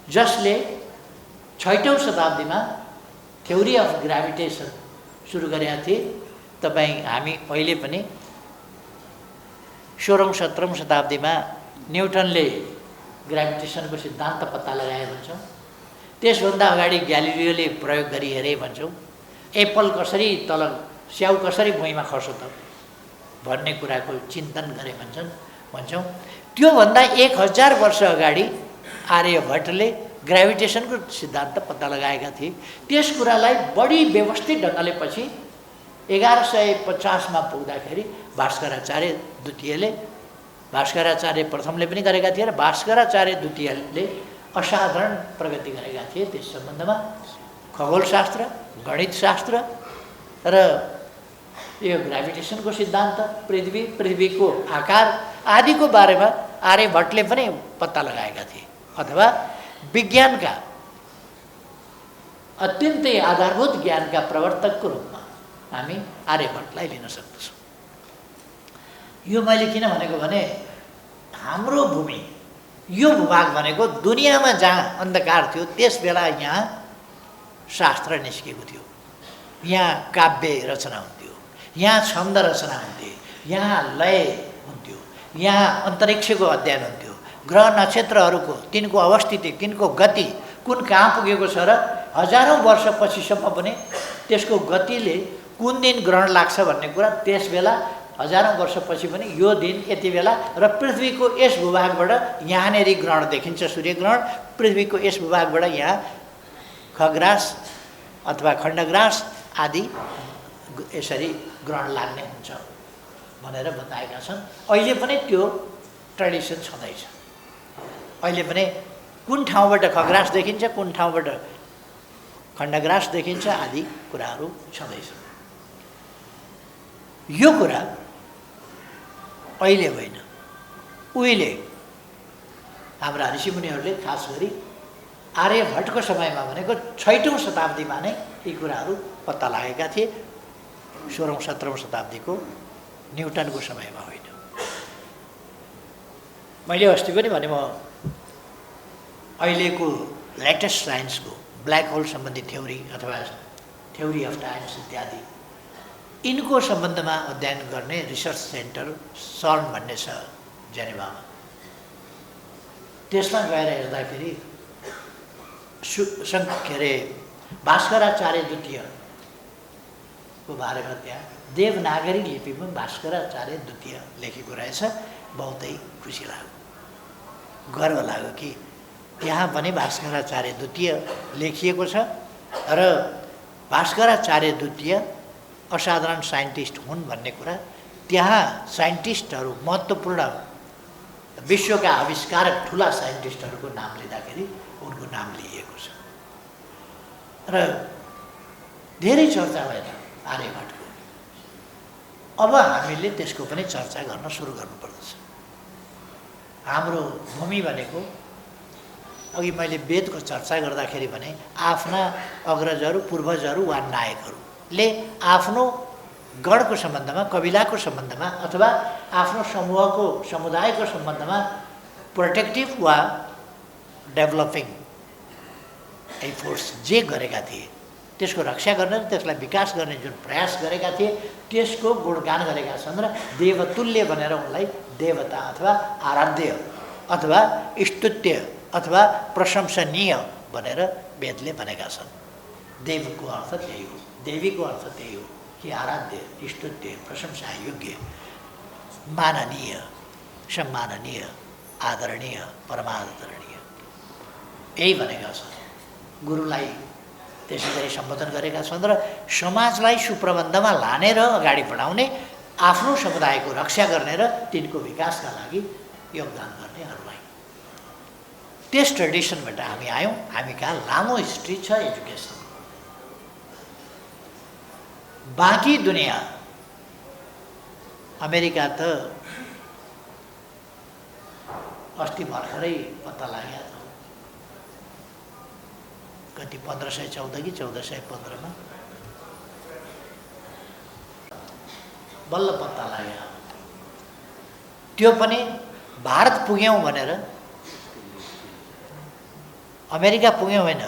जसले 6औं शताब्दीमा थ्योरी अफ ग्राभिटेसन सुरु गरेका थिए। हामी अहिले पनि 16औं 17औं शताब्दीमा न्युटनले ग्राभिटेसनको सिद्धान्त पत्ता लगाए भन्छौँ। त्यसभन्दा अगाडि ग्यालिलियोले प्रयोग गरी हेरे भन्छौँ। एप्पल कसरी तल, स्याउ कसरी भुइँमा खस्यो त भन्ने कुराको चिन्तन गरे भन्छौँ। त्योभन्दा 1000 वर्ष अगाडि आर्यभट्टले ग्राभिटेसनको सिद्धान्त पत्ता लगाएका थिए। त्यस कुरालाई बढी व्यवस्थित ढङ्गले पछि 1150 मा पुग्दाखेरि भास्कराचार्य द्वितीयले, भास्कराचार्य प्रथमले पनि गरेका थिए र भास्कराचार्य द्वितीयले असाधारण प्रगति गरेका थिए त्यस सम्बन्धमा। खगोलशास्त्र, गणितशास्त्र र यो ग्राभिटेसनको सिद्धान्त, पृथ्वीको आकार आदिको बारेमा आर्यभट्टले पनि पत्ता लगाएका थिए। अथवा विज्ञानका अत्यन्तै आधारभूत ज्ञानका प्रवर्तकको रूपमा हामी आर्यभट्टलाई लिन सक्दछौँ। यो मैले किन भनेको भने हाम्रो भूमि, यो भूभाग भनेको दुनियाँमा जहाँ अन्धकार थियो त्यस बेला यहाँ शास्त्र निस्केको थियो, यहाँ काव्य रचना हुन्थ्यो, यहाँ छन्द रचना हुन्थे, यहाँ लय हुन्थ्यो, यहाँ अन्तरिक्षको अध्ययन हुन्थ्यो, ग्रह नक्षत्रहरूको तिनको अवस्थिति, तिनको गति कुन कहाँ पुगेको छ र हजारौँ वर्षपछिसम्म पनि त्यसको गतिले कुन दिन ग्रहण लाग्छ भन्ने कुरा त्यस बेला हजारौँ वर्षपछि पनि यो दिन यति बेला र पृथ्वीको यस भूभागबाट यहाँनेरि ग्रहण देखिन्छ, सूर्यग्रहण। पृथ्वीको यस भूभागबाट यहाँ खग्रास अथवा खण्डग्रास आदि यसरी ग्रहण लाग्ने हुन्छ भनेर बताएका छन्। अहिले पनि त्यो ट्रेडिसन छँदैछ। अहिले पनि कुन ठाउँबाट खग्रास देखिन्छ, कुन ठाउँबाट खण्डग्रास देखिन्छ आदि कुराहरू छँदैछ। यो कुरा अहिले होइन, उहिले हाम्रा ऋषिमुनिहरूले खास गरी आर्यभट्टको समयमा भनेको 6औं शताब्दीमा नै यी कुराहरू पत्ता लागेका थिए। 16औं 17औं शताब्दीको न्युटनको समयमा होइन। मैले अस्ति पनि भने, म अहिलेको लेटेस्ट साइन्सको ब्ल्याक होल सम्बन्धी थ्योरी अथवा थ्योरी अफ टाइम्स इत्यादि यिनको सम्बन्धमा अध्ययन गर्ने रिसर्च सेन्टर सर्न भन्ने छ जेनेभामा। त्यसमा गएर हेर्दाखेरि के अरे भास्कराचार्य द्वितीयको बारेमा त्यहाँ देवनागरी लिपिमा भास्कराचार्य द्वितीय लेखेको रहेछ। बहुतै खुसी लाग्यो, गर्व लाग्यो कि त्यहाँ पनि भास्कराचार्य द्वितीय लेखिएको छ र भास्कराचार्य द्वितीय असाधारण साइन्टिस्ट हुन् भन्ने कुरा त्यहाँ साइन्टिस्टहरू, महत्त्वपूर्ण विश्वका आविष्कारक ठुला साइन्टिस्टहरूको नाम लिँदाखेरि उनको नाम लिइएको छ र धेरै चर्चा भएर आर्यभट्टको। अब हामीले त्यसको पनि चर्चा गर्न सुरु गर्नुपर्दछ। हाम्रो भूमि भनेको, अघि मैले वेदको चर्चा गर्दाखेरि भने आफ्ना अग्रजहरू, पूर्वजहरू वा नायकहरूले आफ्नो गणको सम्बन्धमा, कबिलाको सम्बन्धमा अथवा आफ्नो समूहको, समुदायको सम्बन्धमा प्रोटेक्टिभ वा डेभलपिङ एफोर्ट्स जे गरेका थिए, त्यसको रक्षा गर्ने र त्यसलाई विकास गर्ने जुन प्रयास गरेका थिए त्यसको गुणगान गरेका छन् र देवतुल्य भनेर उनलाई देवता अथवा आराध्य अथवा स्तुत्य अथवा प्रशंसनीय भनेर वेदले भनेका छन्। देवको अर्थ त्यही हो, देवीको अर्थ त्यही हो कि आराध्य, स्तुत्य, प्रशंसा योग्य, माननीय, सम्माननीय, आदरणीय, परमादरणीय, यही भनेका छन्। गुरुलाई त्यसै गरी सम्बोधन गरेका छन् र समाजलाई सुप्रबन्धमा लाने र अगाडि बढाउने, आफ्नो समुदायको रक्षा गर्ने र तिनको विकासका लागि योगदान गर्नेहरूलाई त्यस ट्रेडिसनबाट हामी आयौँ। हामी कहाँ लामो हिस्ट्री छ एजुकेसन। बाँकी दुनियाँ, अमेरिका त अस्ति भर्खरै पत्ता लाग्यो कति 1514 कि 1415 बल्ल पत्ता लाग्यो। त्यो पनि भारत पुग्यौँ भनेर, अमेरिका पुग्यौँ होइन,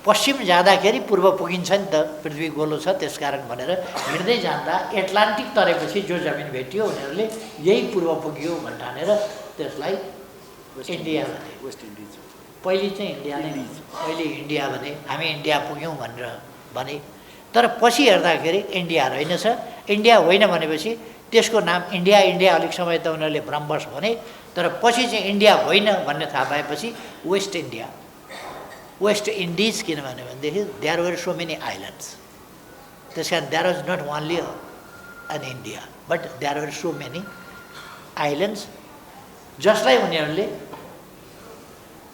पश्चिम जाँदाखेरि पूर्व पुगिन्छ नि त, पृथ्वी गोलो छ त्यसकारण भनेर हिँड्दै जाँदा एटलान्टिक तरेपछि जो जमिन भेटियो उनीहरूले यही पूर्व पुग्यो भन्ठानेर त्यसलाई इन्डिया भने। वेस्ट इन्डिज पहिले चाहिँ इन्डिया नै, पहिले इन्डिया भने हामी इन्डिया पुग्यौँ भनेर भने, तर पछि हेर्दाखेरि इन्डिया रहेनछ। इन्डिया होइन भनेपछि त्यसको नाम इन्डिया इन्डिया अलिक समय त उनीहरूले भ्रमवश भने, तर पछि चाहिँ इन्डिया होइन भन्ने थाहा पाएपछि वेस्ट इन्डिया, वेस्ट इन्डिज किन भन्यो भनेदेखि there were so many islands. त्यस कारण there was not only an India but there were so many islands, जसलाई उनीहरूले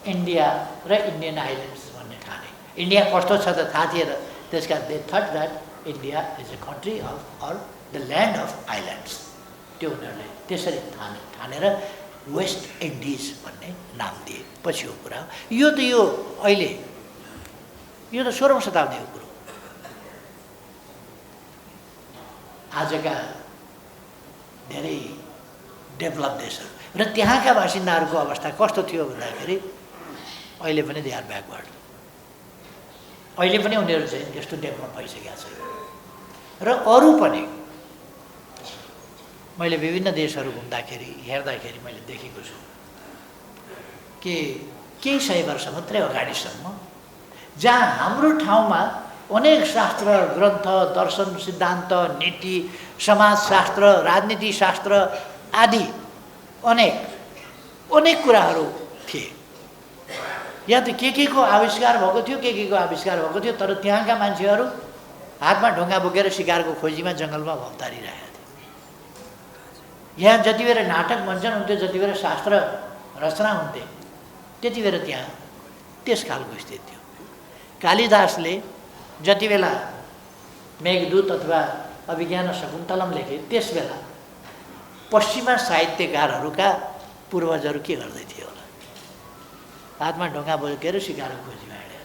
इन्डिया र इन्डियन आइल्यान्ड्स भन्ने ठाने। इन्डिया कस्तो छ त थाहा थिएन, त्यस कारण they thought that India is a country of or the land of islands. त्यो उनीहरूले त्यसरी ठानेर वेस्ट इन्डिज भन्ने नाम दिए। पछि हो कुरा यो त, यो अहिले यो त 16औं शताब्दीको कुरो। आजका धेरै डेभलप देशहरू र त्यहाँका बासिन्दाहरूको अवस्था कस्तो थियो भन्दाखेरि अहिले पनि दे आर ब्याकवर्ड। अहिले पनि उनीहरू चाहिँ त्यस्तो डेभलप भइसकेका छैन। र अरू पनि मैले विभिन्न देशहरू घुम्दाखेरि हेर्दाखेरि मैले देखेको छु कि केही 100 वर्ष मात्रै अगाडिसम्म जहाँ हाम्रो ठाउँमा अनेक शास्त्र ग्रन्थ, दर्शन, सिद्धान्त, नीति, समाजशास्त्र, राजनीतिशास्त्र आदि अनेक कुराहरू थिए। या त के को आविष्कार भएको थियो, के को आविष्कार भएको थियो, तर त्यहाँका मान्छेहरू हातमा ढुङ्गा बोकेर शिकारको खोजीमा जङ्गलमा भौतारिरहेका थिए। यहाँ जति बेला नाटक मञ्चन हुन्थ्यो, जति बेला शास्त्र रचना हुन्थे, त्यति बेला त्यहाँ त्यस खालको स्थिति थियो। कालिदासले जति बेला मेघदूत अथवा अभिज्ञान शकुन्तलम लेखे, त्यस बेला पश्चिमा साहित्यकारहरूका पूर्वजहरू के गर्दै थियो होला? हातमा ढुङ्गा बोकेर शिकारको खोजीमा हिँडे।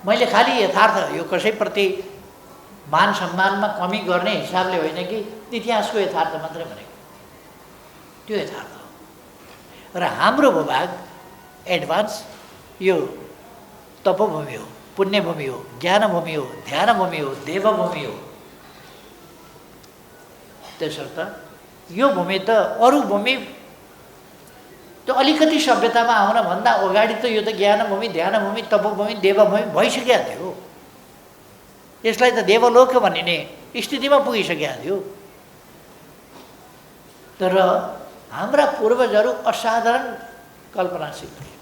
मैले खालि यथार्थ, यो कसैप्रति मान सम्मानमा कमी गर्ने हिसाबले होइन कि इतिहासको यथार्थ मात्रै भनेको, त्यो यथार्थ हो। र हाम्रो भूभाग एडभान्स यो तपोभूमि हो, पुण्यभूमि हो, ज्ञानभूमि हो, ध्यानभूमि हो, देवभूमि हो। त्यसर्थ यो भूमि त अरू भूमि त अलिकति सभ्यतामा आउनभन्दा अगाडि त यो त ज्ञानभूमि, ध्यानभूमि, तपोभूमि, देवभूमि भइसकेका थियो। यसलाई त देवलोक भनिने स्थितिमा पुगिसकेका थियो। तर हाम्रा पूर्वजहरू असाधारण कल्पनाशील थिए।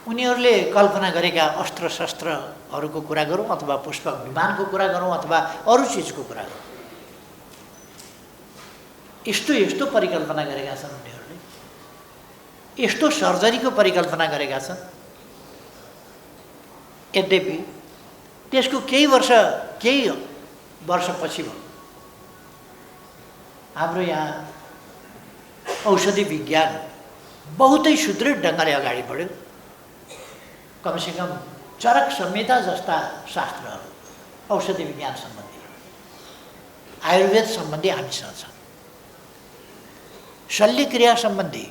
उनीहरूले कल्पना गरेका अस्त्र शस्त्रहरूको कुरा गरौँ अथवा पुष्पक विमानको कुरा गरौँ अथवा अरू चिजको कुरा गरौँ, यस्तो परिकल्पना गरेका छन् उनीहरूले, यस्तो सर्जरीको परिकल्पना गरेका छन्। यद्यपि त्यसको केही वर्षपछि हाम्रो यहाँ औषधि विज्ञान बहुतै सुदृढ ढङ्गले अगाडि बढ्यो। कमसेकम चरक संहिता जस्ता शास्त्रहरू औषधि विज्ञान सम्बन्धी, आयुर्वेद सम्बन्धी हामीसँग छन्। शल्यक्रिया सम्बन्धी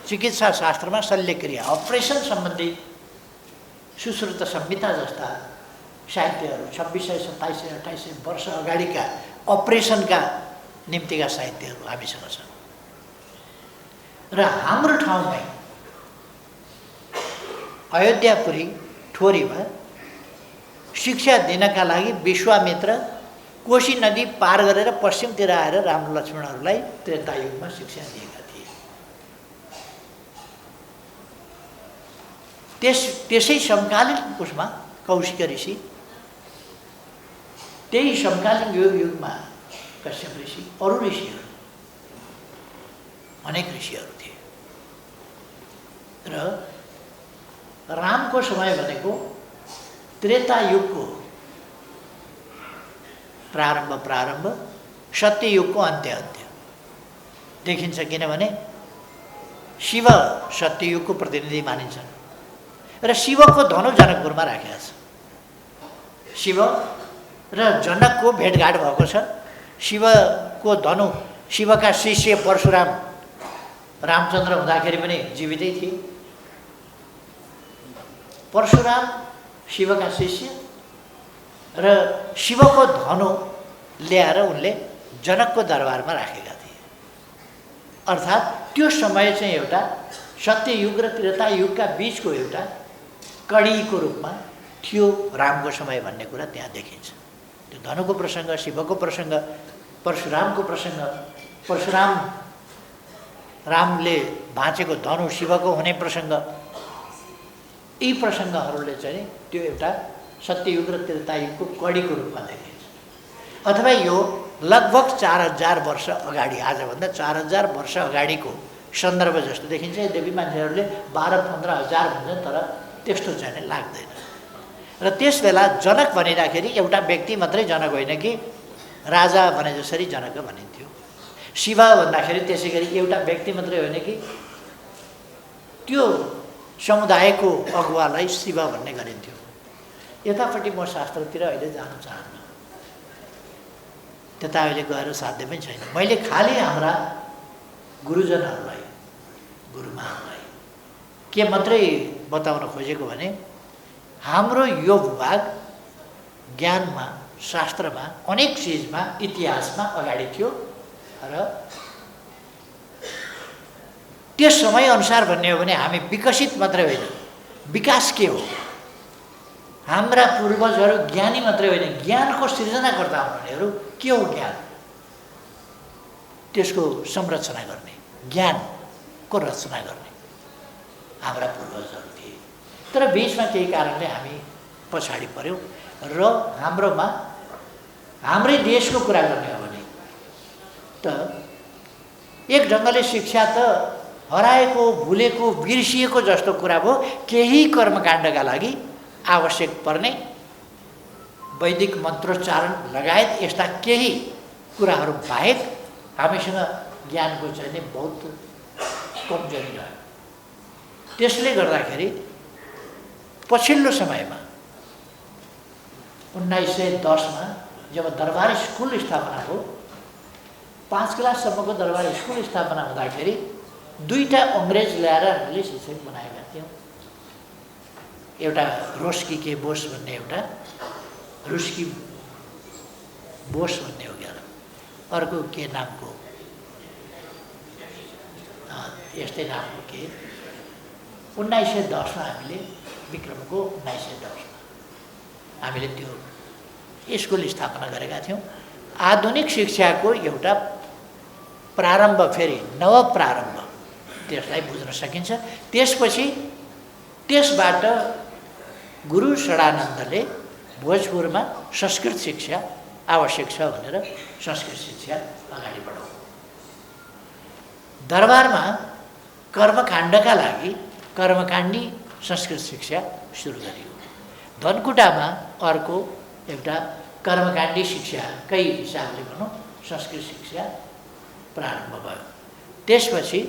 चिकित्सा शास्त्रमा शल्यक्रिया, अपरेसन सम्बन्धी सुश्रुत संहिता जस्ता साहित्यहरू 2600, 2700, 2800 वर्ष अगाडिका अपरेसनका निम्तिका साहित्यहरू हामीसँग छन्। र हाम्रो ठाउँमै अयोध्यापुरी ठोरीमा शिक्षा दिनका लागि विश्वामित्र कोशी नदी पार गरेर पश्चिमतिर आएर राम लक्ष्मणहरूलाई त्रेतायुगमा शिक्षा दिएका थिए। त्यसै समकालीन उसमा कौशिक ऋषि, त्यही समकालीन युगमा कश्यप ऋषि, अरू ऋषिहरू अनेक ऋषिहरू थिए। र रामको समय भनेको त्रेता युगको प्रारम्भ, सत्ययुगको अन्त्य देखिन्छ। किनभने शिव सत्ययुगको प्रतिनिधि मानिन्छन् र शिवको धनु जनकपुरमा राखेको छ। शिव र जनकको भेटघाट भएको छ। शिवको धनु, शिवका शिष्य परशुराम रामचन्द्र हुँदाखेरि पनि जीवितै थिए। परशुराम शिवका शिष्य र शिवको धनु ल्याएर उनले जनकको दरबारमा राखेका थिए। अर्थात् त्यो समय चाहिँ एउटा सत्ययुग र त्रेतायुगका बिचको एउटा कडीको रूपमा थियो रामको समय भन्ने कुरा त्यहाँ देखिन्छ। त्यो धनुको प्रसङ्ग, शिवको प्रसङ्ग, परशुरामको प्रसङ्ग, रामले भाँचेको धनु शिवको हुने प्रसङ्ग, यी प्रसङ्गहरूले चाहिँ त्यो एउटा सत्ययुग र त्रेतायुगको कडीको रूपमा देखिन्छ। अथवा यो लगभग 4000 वर्ष अगाडि, आजभन्दा 4000 वर्ष अगाडिको सन्दर्भ जस्तो देखिन्छ। यद्यपि मान्छेहरूले 12-15 हजार भन्छन्, तर त्यस्तो चाहिँ लाग्दैन। र त्यस बेला जनक भनिँदाखेरि एउटा व्यक्ति मात्रै जनक होइन कि राजा भने जसरी जनक भनिन्थ्यो। शिव भन्दाखेरि त्यसै गरी एउटा व्यक्ति मात्रै होइन कि त्यो समुदायको अगुवालाई शिव भन्ने गरिन्थ्यो। यतापट्टि म शास्त्रतिर अहिले जान चाहन्न, त्यता अहिले गएर साध्य पनि छैन। मैले खालि हाम्रा गुरुजनहरूलाई, गुरुमाहरूलाई के मात्रै बताउन खोजेको भने हाम्रो यो भूभाग ज्ञानमा, शास्त्रमा, अनेक चिजमा, इतिहासमा अगाडि थियो र त्यस समय अनुसार भन्ने हो भने हामी विकसित मात्रै होइन, विकास के हो? हाम्रा पूर्वजहरू ज्ञानी मात्रै होइन, ज्ञानको सृजनाकर्ता हुनेहरू के हो ज्ञान? त्यसको संरचना गर्ने, ज्ञानको रचना गर्ने हाम्रा पूर्वजहरू थिए। तर बिचमा केही कारणले हामी पछाडि पर्यौँ र हाम्रै देशको कुरा गर्ने हो भने त एक ढङ्गले शिक्षा त हराएको, भुलेको, बिर्सिएको जस्तो कुरा भयो। केही कर्मकाण्डका लागि आवश्यक पर्ने वैदिक मन्त्रोच्चारण लगायत यस्ता केही कुराहरू बाहेक हामीसँग ज्ञानको चाहिँ बहुत कमजोरी रह्यो। त्यसले गर्दाखेरि पछिल्लो समयमा 1910 मा जब दरबार स्कुल स्थापना हो, 5 क्लाससम्मको दरबार स्कुल स्थापना हुँदाखेरि 2टा अङ्ग्रेज ल्याएर हामीले शिक्षक बनाएका थियौँ। एउटा रोस्की के बोस भन्ने, एउटा रुस्की बोस भन्ने हो क्या, अर्को के नामको, यस्तै नामको के 1910 मा हामीले, विक्रमको 1910 मा हामीले त्यो स्कुल स्थापना गरेका थियौँ। आधुनिक शिक्षाको एउटा प्रारम्भ, फेरि नव प्रारम्भ त्यसलाई बुझ्न सकिन्छ। त्यसपछि त्यसबाट गुरु षडानन्दले भोजपुरमा संस्कृत शिक्षा आवश्यक छ भनेर संस्कृत शिक्षा अगाडि बढाउनु। दरबारमा कर्मकाण्डका लागि कर्मकाण्डी संस्कृत शिक्षा सुरु गरियो। धनकुटामा अर्को एउटा कर्मकाण्डी शिक्षाकै हिसाबले भनौँ संस्कृत शिक्षा प्रारम्भ भयो। त्यसपछि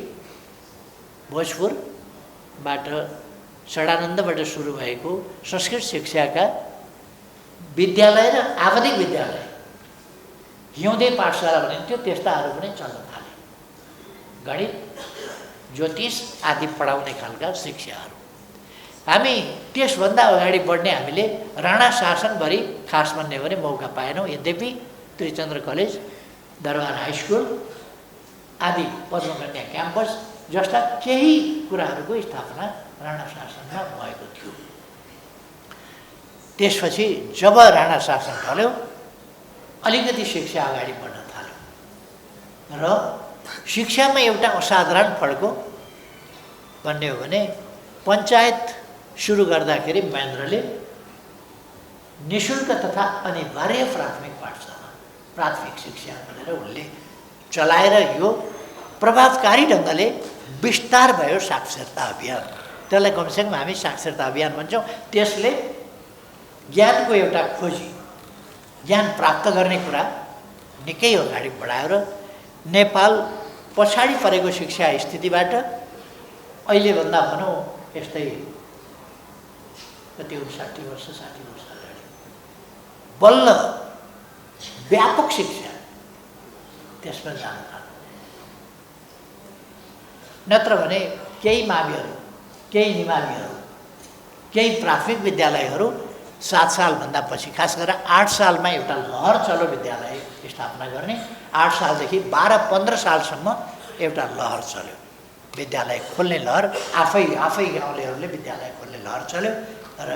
भोजपुरबाट षडानन्दबाट सुरु भएको संस्कृत शिक्षाका विद्यालय र आवधिक विद्यालय, हिउँदे पाठशाला भनिन्थ्यो, त्यस्ताहरू पनि चल्न थाले। गणित, ज्योतिष आदि पढाउने खालका शिक्षाहरू। हामी त्यसभन्दा अगाडि बढ्ने हामीले राणा शासनभरि खास भन्ने भने मौका पाएनौँ। यद्यपि त्रिचन्द्र कलेज, दरबार हाई स्कुल आदि, पद्मकन्या क्याम्पस जस्ता केही कुराहरूको स्थापना राणा शासनमा भएको थियो। त्यसपछि जब राणा शासन ढल्यो, अलिकति शिक्षा अगाडि बढ्न थाल्यो र शिक्षामा एउटा असाधारण फड्को भन्ने हो भने पञ्चायत सुरु गर्दाखेरि महेन्द्रले निःशुल्क तथा अनिवार्य प्राथमिक पाठशाला, प्राथमिक शिक्षा भनेर उनले चलाएर यो प्रभावकारी ढङ्गले विस्तार भयो साक्षरता अभियान। त्यसलाई कमसेकम हामी साक्षरता अभियान भन्छौँ। त्यसले ज्ञानको एउटा खोजी, ज्ञान प्राप्त गर्ने कुरा निकै अगाडि बढाएर नेपाल पछाडि परेको शिक्षा स्थितिबाट अहिलेभन्दा भनौँ यस्तै कति 60 वर्ष 60 वर्ष अगाडि बल्ल व्यापक शिक्षा त्यसमा जान थाल्यो। नत्र भने केही माविहरू, केही निमाविहरू, केही प्राथमिक विद्यालयहरू 7 सालभन्दा पछि, खास गरेर 8 सालमा एउटा लहर चल्यो विद्यालय स्थापना गर्ने। 8 सालदेखि 12-15 सालसम्म एउटा लहर चल्यो, विद्यालय खोल्ने लहर। आफै गाउँलेहरूले विद्यालय खोल्ने लहर चल्यो र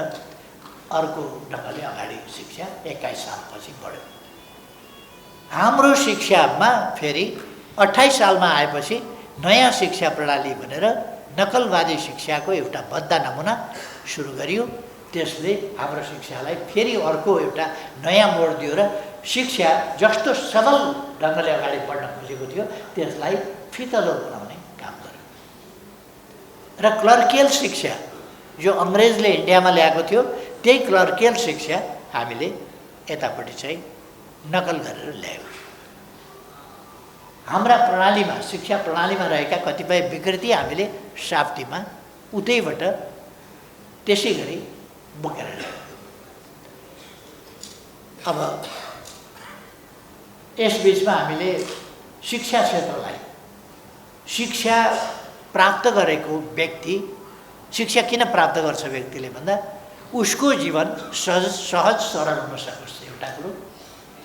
अर्को ढङ्गले अगाडि शिक्षा 21 सालपछि बढ्यो। हाम्रो शिक्षामा फेरि 28 सालमा आएपछि नयाँ शिक्षा प्रणाली भनेर नकलवादी शिक्षाको एउटा भद्दा नमुना सुरु गरियो। त्यसले हाम्रो शिक्षालाई फेरि अर्को एउटा नयाँ मोड दियो र शिक्षा जस्तो सबल ढङ्गले अगाडि बढ्न खोजेको थियो त्यसलाई फितलो बनाउने काम गर्यो। र क्लर्कियल शिक्षा जो अङ्ग्रेजले इन्डियामा ल्याएको थियो त्यही क्लर्कियल शिक्षा हामीले यतापट्टि चाहिँ नकल गरेर ल्यायौँ। हाम्रा प्रणालीमा, शिक्षा प्रणालीमा रहेका कतिपय विकृति हामीले साप्तीमा उतैबाट त्यसै गरी बोकेर ल्यायौँ। अब यसबिचमा हामीले शिक्षा क्षेत्रलाई, शिक्षा प्राप्त गरेको व्यक्ति, शिक्षा किन प्राप्त गर्छ व्यक्तिले भन्दा उसको जीवन सहज सरल हुन सकोस्। एउटा कुरो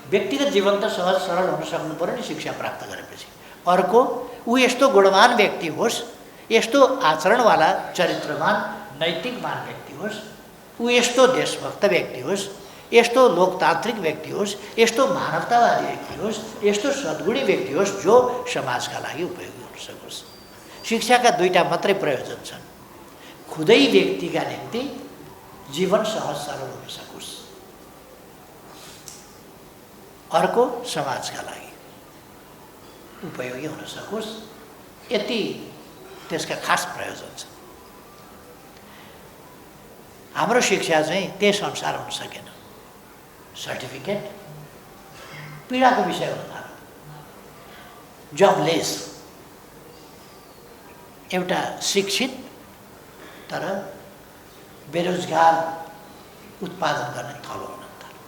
व्यक्तिगत जीवन त सहज सरल हुन सक्नु पर्यो नि शिक्षा प्राप्त गरेपछि। अर्को ऊ यस्तो गुणवान व्यक्ति होस्, यस्तो आचरणवाला चरित्रवान नैतिकवान व्यक्ति होस्, ऊ यस्तो देशभक्त व्यक्ति होस्, यस्तो लोकतान्त्रिक व्यक्ति होस्, यस्तो मानवतावादी व्यक्ति होस्, यस्तो सद्गुणी व्यक्ति होस् जो समाजका लागि उपयोगी हुन सकोस्। शिक्षाका दुईटा मात्रै प्रयोजन छन्, खुदै व्यक्तिका निम्ति जीवन सहज सरल हुन सकोस्, अर्को समाजका लागि उपयोगी हुन सकोस्। यति त्यसका खास प्रयोजन छ। हाम्रो शिक्षा चाहिँ त्यस अनुसार हुन सकेन। सर्टिफिकेट पीडाको विषय हुन थाल्यो। जबलेस, एउटा शिक्षित तर बेरोजगार उत्पादन गर्ने थलो हुन थाल्यो।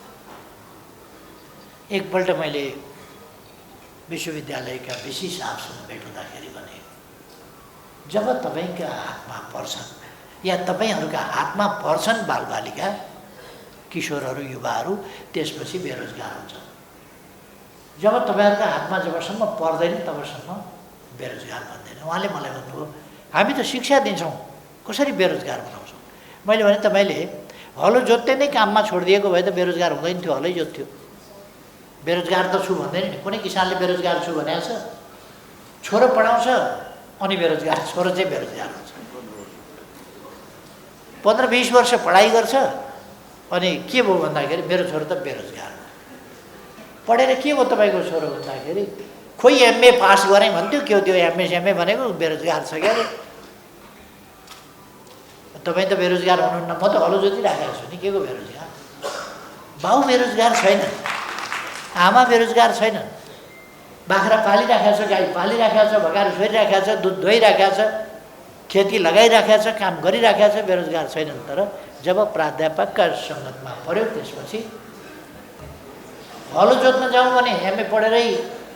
एकपल्ट मैले विश्वविद्यालयका विशेष साहबसँग भेट हुँदाखेरि भने जब तपाईँका हातमा पर्छन् या तपाईँहरूका हातमा पर्छन् बालबालिका, किशोरहरू, युवाहरू, त्यसपछि बेरोजगार हुन्छन्। जब तपाईँहरूका हातमा जबसम्म पर्दैन तबसम्म बेरोजगार भन्दैन। उहाँले मलाई भन्नुभयो हामी त शिक्षा दिन्छौँ, कसरी बेरोजगार बनाउँछौँ? मैले भने तपाईँले हलो जोत्दै नै काममा छोडिदिएको भए त बेरोजगार हुँदैन थियो, हलै जोत्थ्यो। बेरोजगार त छु भन्दैन नि, कुनै किसानले बेरोजगार छु भनेको छ? छोरो पढाउँछ अनि बेरोजगार, छोरो चाहिँ बेरोजगार हुन्छ। 15-20 वर्ष पढाइ गर्छ अनि के भयो भन्दाखेरि मेरो छोरो त बेरोजगार। पढेर के भयो तपाईँको छोरो भन्दाखेरि खोइ एमए पास गरेँ भन्थ्यो, के हो त्यो एमए भनेको बेरोजगार छ क्या अरे। तपाईँ त बेरोजगार हुनुहुन्न, म त हलो जोतिराखेको छु नि, के को बेरोजगार? बाउ बेरोजगार छैन, आमा बेरोजगार छैनन्, बाख्रा पालिराखेको छ, गाई पालिराखेको छ, भगाएर छोइराखेको छ, दुध धोइराखेको छ, खेती लगाइराखेको छ, काम गरिराखेको छ, बेरोजगार छैनन्। तर जब प्राध्यापकका सङ्गतमा पऱ्यो त्यसपछि हलो जोत्न जाउँ भने एमए पढेरै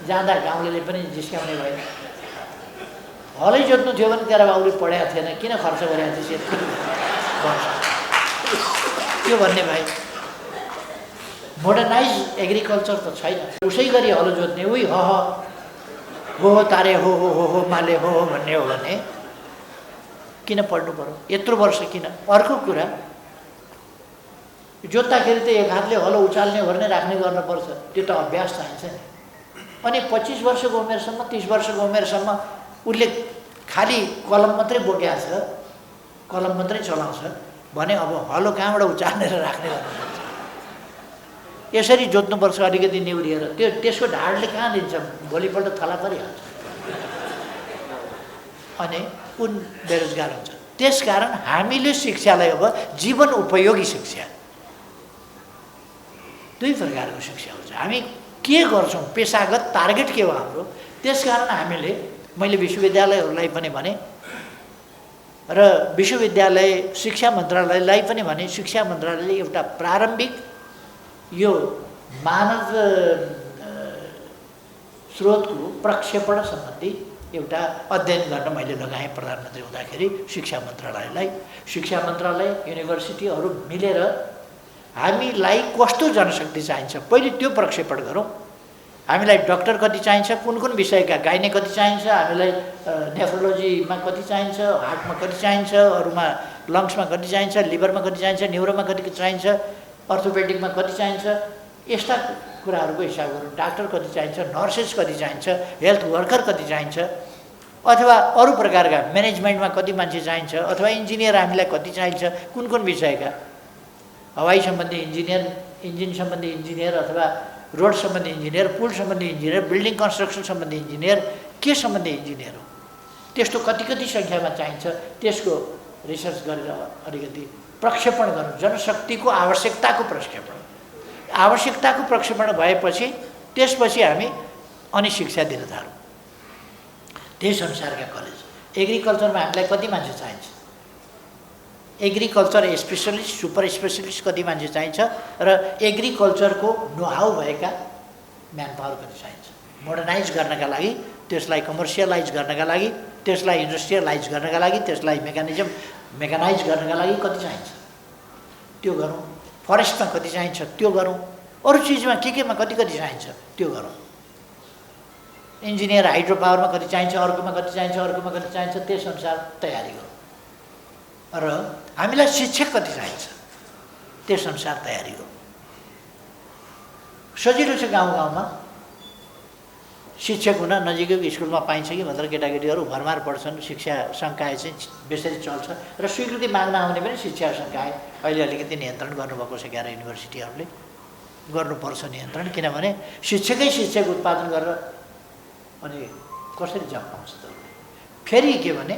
जाँदा गाउँले पनि जिस्काउने भयो। हलै जोत्नु थियो भने तेरा बाउले पढाएको थिएन, किन खर्च गरेको थिएछ त्यो भन्ने भाइ। मोडर्नाइज एग्रिकल्चर त छैन, उसै गरी हलो जोत्ने, उही हो तारे हो माले हो भन्ने हो भने किन पढ्नु पर्यो? यत्रो वर्ष किन? अर्को कुरा, जोत्दाखेरि त एक हातले हलो उचाल्ने ओर्ने राख्ने गर्नुपर्छ, त्यो त अभ्यास चाहिन्छ नि। अनि 25 वर्षको उमेरसम्म, 30 वर्षको उमेरसम्म उसले खालि कलम मात्रै बोकेको छ, कलम मात्रै चलाउँछ भने अब हलो कहाँबाट उचालेर राख्ने गर्नुपर्छ? यसरी जोत्नुपर्छ अलिकति निहुरिएर। त्यसको ढाडले कहाँ दिन्छ? भोलिपल्ट थला परिहाल्छ। अनि उन बेरोजगार हुन्छ। त्यसकारण हामीले शिक्षालाई अब जीवन उपयोगी शिक्षा, दुई प्रकारको शिक्षा हुन्छ। हामी के गर्छौँ, पेसागत टार्गेट के हो हाम्रो, त्यसकारण हामीले, मैले विश्वविद्यालयहरूलाई पनि भने र विश्वविद्यालय शिक्षा मन्त्रालयलाई पनि भने, शिक्षा मन्त्रालयले एउटा प्रारम्भिक यो मानव स्रोतको प्रक्षेपण सम्बन्धी एउटा अध्ययन गर्न मैले लगाएँ प्रधानमन्त्री हुँदाखेरि शिक्षा मन्त्रालयलाई। शिक्षा मन्त्रालय, युनिभर्सिटीहरू मिलेर हामीलाई कस्तो जनशक्ति चाहिन्छ पहिले त्यो प्रक्षेपण गरौँ। हामीलाई डक्टर कति चाहिन्छ, कुन कुन विषयका, गाइने कति चाहिन्छ, हामीलाई नेफ्रोलोजीमा कति चाहिन्छ, हार्टमा कति चाहिन्छ, अरूमा लङ्समा कति चाहिन्छ, लिभरमा कति चाहिन्छ, न्युरोमा कति चाहिन्छ, अर्थोपेडिकमा कति चाहिन्छ, यस्ता कुराहरूको हिसाब गरौँ। डाक्टर कति चाहिन्छ, नर्सेस कति चाहिन्छ, हेल्थ वर्कर कति चाहिन्छ, अथवा अरू प्रकारका म्यानेजमेन्टमा कति मान्छे चाहिन्छ, अथवा इन्जिनियर हामीलाई कति चाहिन्छ, कुन कुन विषयका, हवाई सम्बन्धी इन्जिनियर, इन्जिन सम्बन्धी इन्जिनियर, अथवा रोड सम्बन्धी इन्जिनियर, पुल सम्बन्धी इन्जिनियर, बिल्डिङ कन्स्ट्रक्सन सम्बन्धी इन्जिनियर, के सम्बन्धी इन्जिनियर हो, त्यस्तो कति कति सङ्ख्यामा चाहिन्छ, त्यसको रिसर्च गरेर अलिकति प्रक्षेपण गर्नु। जनशक्तिको आवश्यकताको प्रक्षेपण, आवश्यकताको प्रक्षेपण भएपछि त्यसपछि हामी अनि शिक्षा दिन थालौँ। त्यस अनुसारका कलेज, एग्रिकल्चरमा हामीलाई कति मान्छे चाहिन्छ, एग्रिकल्चर स्पेसलिस्ट, सुपर स्पेसलिस्ट कति मान्छे चाहिन्छ, र एग्रिकल्चरको नोहाउ भएका म्यान पावर कति चाहिन्छ। मोडर्नाइज गर्नका लागि, त्यसलाई कमर्सियलाइज गर्नका लागि, त्यसलाई इन्डस्ट्रियलाइज गर्नका लागि, त्यसलाई मेकानाइज गर्नका लागि कति चाहिन्छ त्यो गरौँ। फरेस्टमा कति चाहिन्छ त्यो गरौँ। अरू चिजमा केमा कति कति चाहिन्छ त्यो गरौँ। इन्जिनियर हाइड्रो पावरमा कति चाहिन्छ, अर्कोमा कति चाहिन्छ, अर्कोमा कति चाहिन्छ, त्यसअनुसार तयारी गरौँ। र हामीलाई शिक्षक कति चाहिन्छ त्यसअनुसार तयारी गरौँ। सजिलो छ गाउँ गाउँमा शिक्षक हुन, नजिकैको स्कुलमा पाइन्छ कि भनेर केटाकेटीहरू भरमार पढ्छन्। शिक्षा सङ्काय चाहिँ बेसरी चल्छ र स्वीकृति माग्न आउने पनि शिक्षा सङ्काय अहिले अलिकति नियन्त्रण गर्नुभएको छ क्यारे युनिभर्सिटीहरूले, गर्नुपर्छ नियन्त्रण। किनभने शिक्षकै शिक्षक उत्पादन गरेर अनि कसरी जब पाउँछ त। फेरि के भने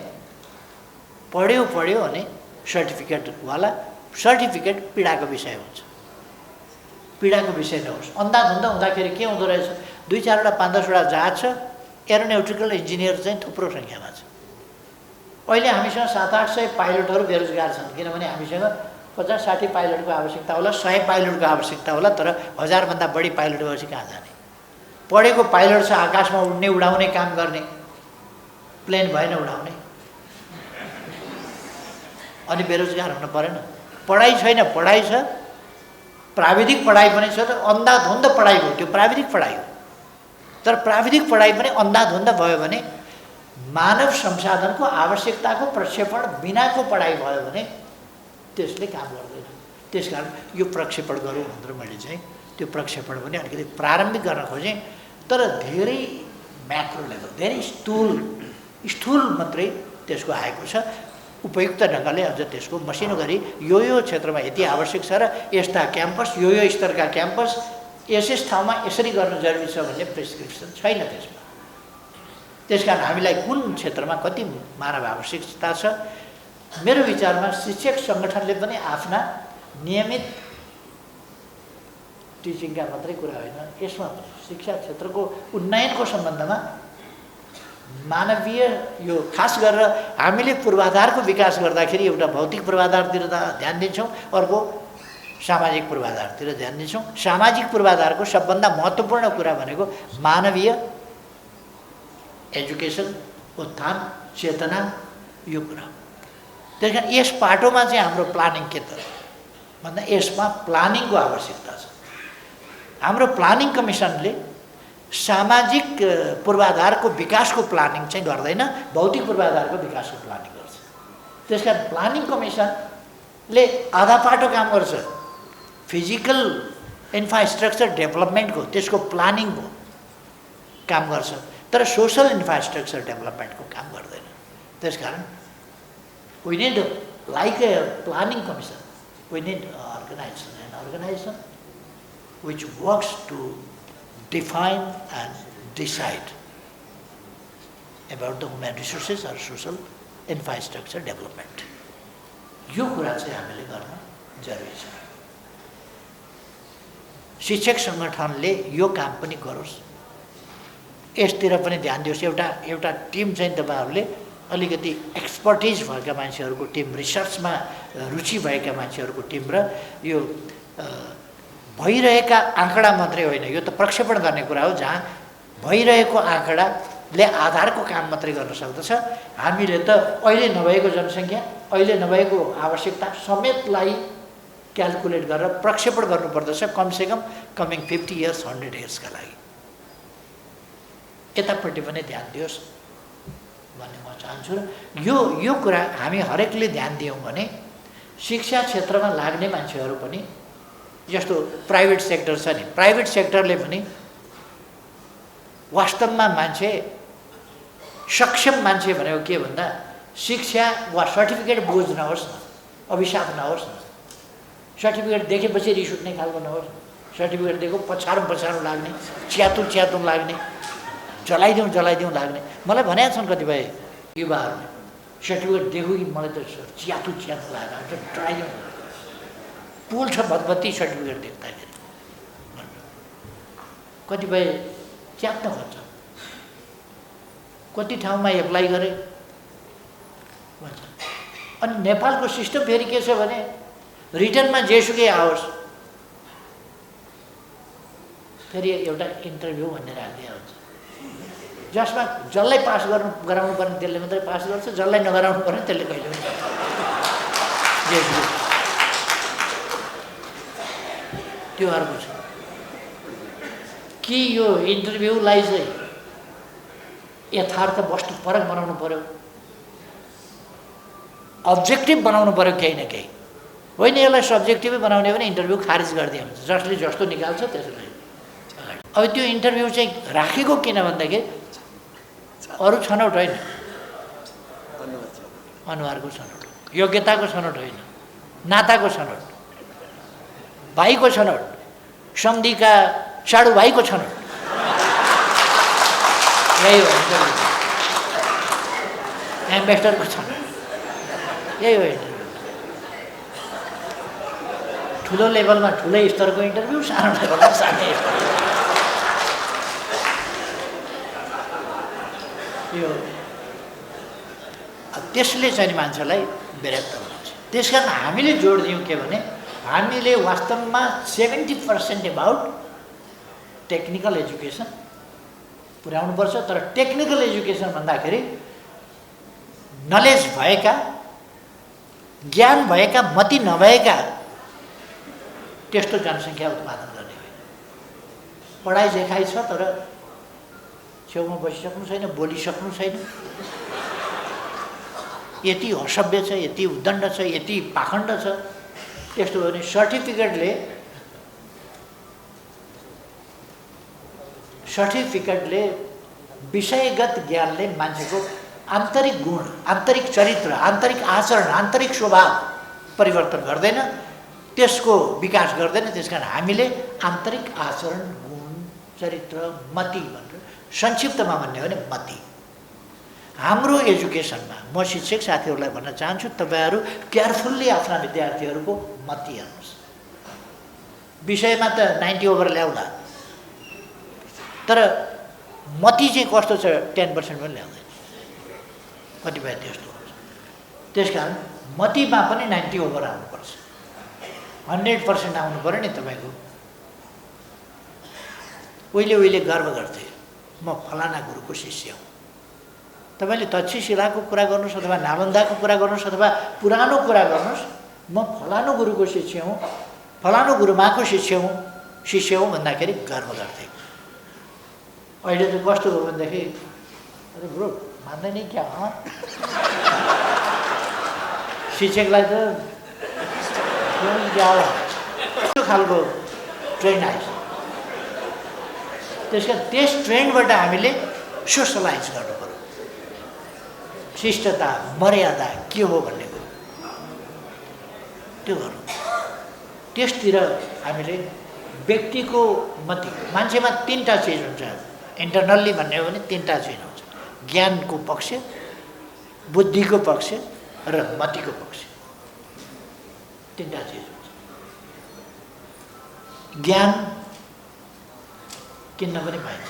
पढ्यो अनि सर्टिफिकेटवाला, सर्टिफिकेट पीडाको विषय हुन्छ, पीडाको विषय नहोस्। अन्धाधुन्ध हुँदाखेरि के हुँदो रहेछ, 2-4वटा 5-10वटा जहाज छ, एरोनोटिकल इन्जिनियर चाहिँ थुप्रो सङ्ख्यामा छ। अहिले हामीसँग 700-800 पाइलटहरू बेरोजगार छन्, किनभने हामीसँग 50-60 पाइलटको आवश्यकता होला, 100 पाइलटको आवश्यकता होला, तर 1000भन्दा बढी पाइलट भएपछि कहाँ जाने। पढेको पाइलट छ, आकाशमा उड्ने उडाउने काम गर्ने, प्लेन भएन उडाउने, अनि बेरोजगार हुन परेन। पढाइ छैन, पढाइ छ, प्राविधिक पढाइ पनि छ, तर अन्धाधुन्ध पढाइ हो, त्यो प्राविधिक पढाइ हो। तर प्राविधिक पढाइ पनि अन्धाधुन्ध भयो भने, मानव संसाधनको आवश्यकताको प्रक्षेपण बिनाको पढाइ भयो भने त्यसले काम गर्दैन। त्यसकारण यो प्रक्षेपण गरौँ भनेर मैले चाहिँ त्यो प्रक्षेपण पनि अलिकति प्रारम्भिक गर्न खोजेँ। तर धेरै म्याक्रो लेभल, धेरै स्थूल मात्रै त्यसको आएको छ। उपयुक्त ढङ्गले अझ त्यसको मसिनो गरी यो क्षेत्रमा यति आवश्यक छ र यस्ता क्याम्पस, यो स्तरका क्याम्पस यस ठाउँमा यसरी गर्न जरुरी छ भन्ने प्रेस्क्रिप्सन छैन त्यसमा। त्यसकारण हामीलाई कुन क्षेत्रमा कति मानव आवश्यकता छ, मेरो विचारमा शिक्षक सङ्गठनले पनि आफ्ना नियमित टिचिङका मात्रै कुरा होइन, यसमा शिक्षा क्षेत्रको उन्नयनको सम्बन्धमा मानवीय यो खास गरेर हामीले पूर्वाधारको विकास गर्दाखेरि एउटा भौतिक पूर्वाधारतिर ध्यान दिन्छौँ, अर्को सामाजिक पूर्वाधारतिर ध्यान दिन्छौँ। सामाजिक पूर्वाधारको सबभन्दा महत्त्वपूर्ण कुरा भनेको मानवीय एजुकेसन, उत्थान, चेतना, यो कुरा। त्यस कारण यस पाटोमा चाहिँ हाम्रो प्लानिङ के त भन्दा यसमा प्लानिङको आवश्यकता छ। हाम्रो प्लानिङ कमिसनले सामाजिक पूर्वाधारको विकासको प्लानिङ चाहिँ गर्दैन, भौतिक पूर्वाधारको विकासको प्लानिङ गर्छ। त्यसकारण प्लानिङ कमिसनले आधा पाटो काम गर्छ, फिजिकल इन्फ्रास्ट्रक्चर डेभलपमेन्टको, त्यसको प्लानिङको काम गर्छ, तर सोसल इन्फ्रास्ट्रक्चर डेभलपमेन्टको काम गर्दैन। त्यसकारण we need like a planning commission, we need organisation which works to define and decide about the human resources or social infrastructure development. यो कुरा चाहिँ हामीले गर्न जरुरी छ। शिक्षक सङ्गठनले यो काम पनि गरोस्, यसतिर पनि ध्यान दियोस्। एउटा टिम चाहिँ तपाईहरुले अलिकति एक्सपर्टिज भएका मान्छेहरुको टिम, रिसर्चमा रुचि भएका मान्छेहरुको टिम र यो भइरहेका आँकडा मात्रै होइन, यो त प्रक्षेपण गर्ने कुरा हो, जहाँ भइरहेको आँकडाले आधारको काम मात्रै गर्न सक्दछ। हामीले त अहिले नभएको जनसङ्ख्या, अहिले नभएको आवश्यकता समेतलाई क्याल्कुलेट गरेर प्रक्षेपण गर्नुपर्दछ, कमसेकम कमिङ 50 इयर्स 100 इयर्सका लागि। यतापट्टि पनि ध्यान दियोस् भन्ने म चाहन्छु। र यो कुरा हामी हरेकले ध्यान दियौँ भने शिक्षा क्षेत्रमा लाग्ने मान्छेहरू पनि, जस्तो प्राइभेट सेक्टर छ नि, प्राइभेट सेक्टरले पनि वास्तवमा मान्छे सक्षम मान्छे भनेको के भन्दा शिक्षा वा सर्टिफिकेट बोझ नहोस् न, अभिशाप नहोस् न। सर्टिफिकेट देखेपछि रिस उठ्ने खालको नहोस्, सर्टिफिकेट दिएको पछाडौँ लाग्ने, च्यातुङ लाग्ने, जलाइदिउँ लाग्ने। मलाई भनेका छन् कतिपय युवाहरूले, सर्टिफिकेट देखो कि मलाई त च्यातुङ लाग्यो, डराइदिउँ, पोल्छ भतभती सर्टिफिकेट देख्दाखेरि। कतिपय च्यात्न खोज्छ, कति ठाउँमा एप्लाई गरे भन्छ। अनि नेपालको सिस्टम फेरि के छ भने रिटर्नमा जेसुकै आओस्, फेरि एउटा इन्टरभ्यू भन्ने राख्दै आउँछ, जसमा जसलाई पास गराउनु पर्ने त्यसले मात्रै पास गर्छ, जसलाई नगराउनु पर्ने त्यसले कहिले पनि जेसुकै। त्यो अर्को छ कि यो इन्टरभ्यूलाई चाहिँ यथार्थ वस्तुपरक बनाउनु पर्यो, अब्जेक्टिभ बनाउनु पर्यो केही न केही। होइन यसलाई सब्जेक्टिभै बनाउने भने इन्टरभ्यू खारिज गरिदिए हुन्छ, जसले जस्तो निकाल्छ त्यसलाई। अब त्यो इन्टरभ्यू चाहिँ राखेको किन भन्दाखेरि अरू छनौट होइन, अनुहारको छनौट, योग्यताको छनौट होइन, नाताको छनौट, भाइको छनौट, सम्धिका साडु भाइको छनौट, यही हो इन्टरभ्यू। एम्बेसडरको छनौट, यही हो इन्टरभ्यू। ठुलो लेभलमा ठुलै स्तरको इन्टरभ्यू, सानो लेभलमा सानै स्तरको। यो त्यसले चाहिँ मान्छेलाई विरक्त हुन्छ। त्यसकारण हामीले जोड दियौँ के भने हामीले वास्तवमा 70% अबाउट टेक्निकल एजुकेसन पुर्याउनुपर्छ। तर टेक्निकल एजुकेसन भन्दाखेरि नलेज भएका, ज्ञान भएका, मति नभएका त्यस्तो जनसङ्ख्या उत्पादन गर्ने होइन। पढाइ लेखाइ छ तर छेउमा बसिसक्नु छैन, बोलिसक्नु छैन, यति असभ्य छ, यति उद्दण्ड छ, यति पाखण्ड छ, त्यस्तो हो भने सर्टिफिकेटले विषयगत ज्ञानले मान्छेको आन्तरिक गुण, आन्तरिक चरित्र, आन्तरिक आचरण, आन्तरिक स्वभाव परिवर्तन गर्दैन, त्यसको विकास गर्दैन। त्यसकारण हामीले आन्तरिक आचरण, गुण, चरित्र, मति भनेर संक्षिप्तमा भन्ने हो भने मति। हाम्रो एजुकेसनमा म शिक्षक साथीहरूलाई भन्न चाहन्छु, तपाईँहरू केयरफुल्ली आफ्ना विद्यार्थीहरूको मति हेर्नुहोस्। विषयमा त 90 ओभर ल्याउला, तर मति चाहिँ कस्तो छ 10% पनि ल्याउँदैन, कतिपय त्यस्तो हुन्छ। त्यसकारण मतिमा पनि 90 ओभर आउनुपर्छ, 100% आउनु पऱ्यो नि। तपाईँको उहिले गर्व गर्थे म फलाना गुरुको शिष्य हुँ। तपाईँले तक्षशिलाको कुरा गर्नुहोस् अथवा नालन्दाको कुरा गर्नुहोस् अथवा पुरानो कुरा गर्नुहोस्, म फलानु गुरुको शिष्य हुँ, फलानु गुरुमाको शिष्य हुँ भन्दाखेरि गर्व गर्थे। अहिले त कस्तो हो भनेदेखि अरे ब्रो मान्दैन क्या हो, शिक्षकलाई त त्यस्तो खालको ट्रेन्ड आइछ। त्यस ट्रेन्डबाट हामीले सोसलाइज गर्नु पर्यो। शिष्टता, मर्यादा के हो भन्ने कुरो त्यो गर्नु। त्यसतिर हामीले व्यक्तिको मति, मान्छेमा 3टा चिज हुन्छ। इन्टरनल्ली भन्ने हो भने 3टा चिज हुन्छ। ज्ञानको पक्ष, बुद्धिको पक्ष र मतिको पक्ष, तीनटा चिज हुन्छ। ज्ञान किन्न पनि पाइन्छ।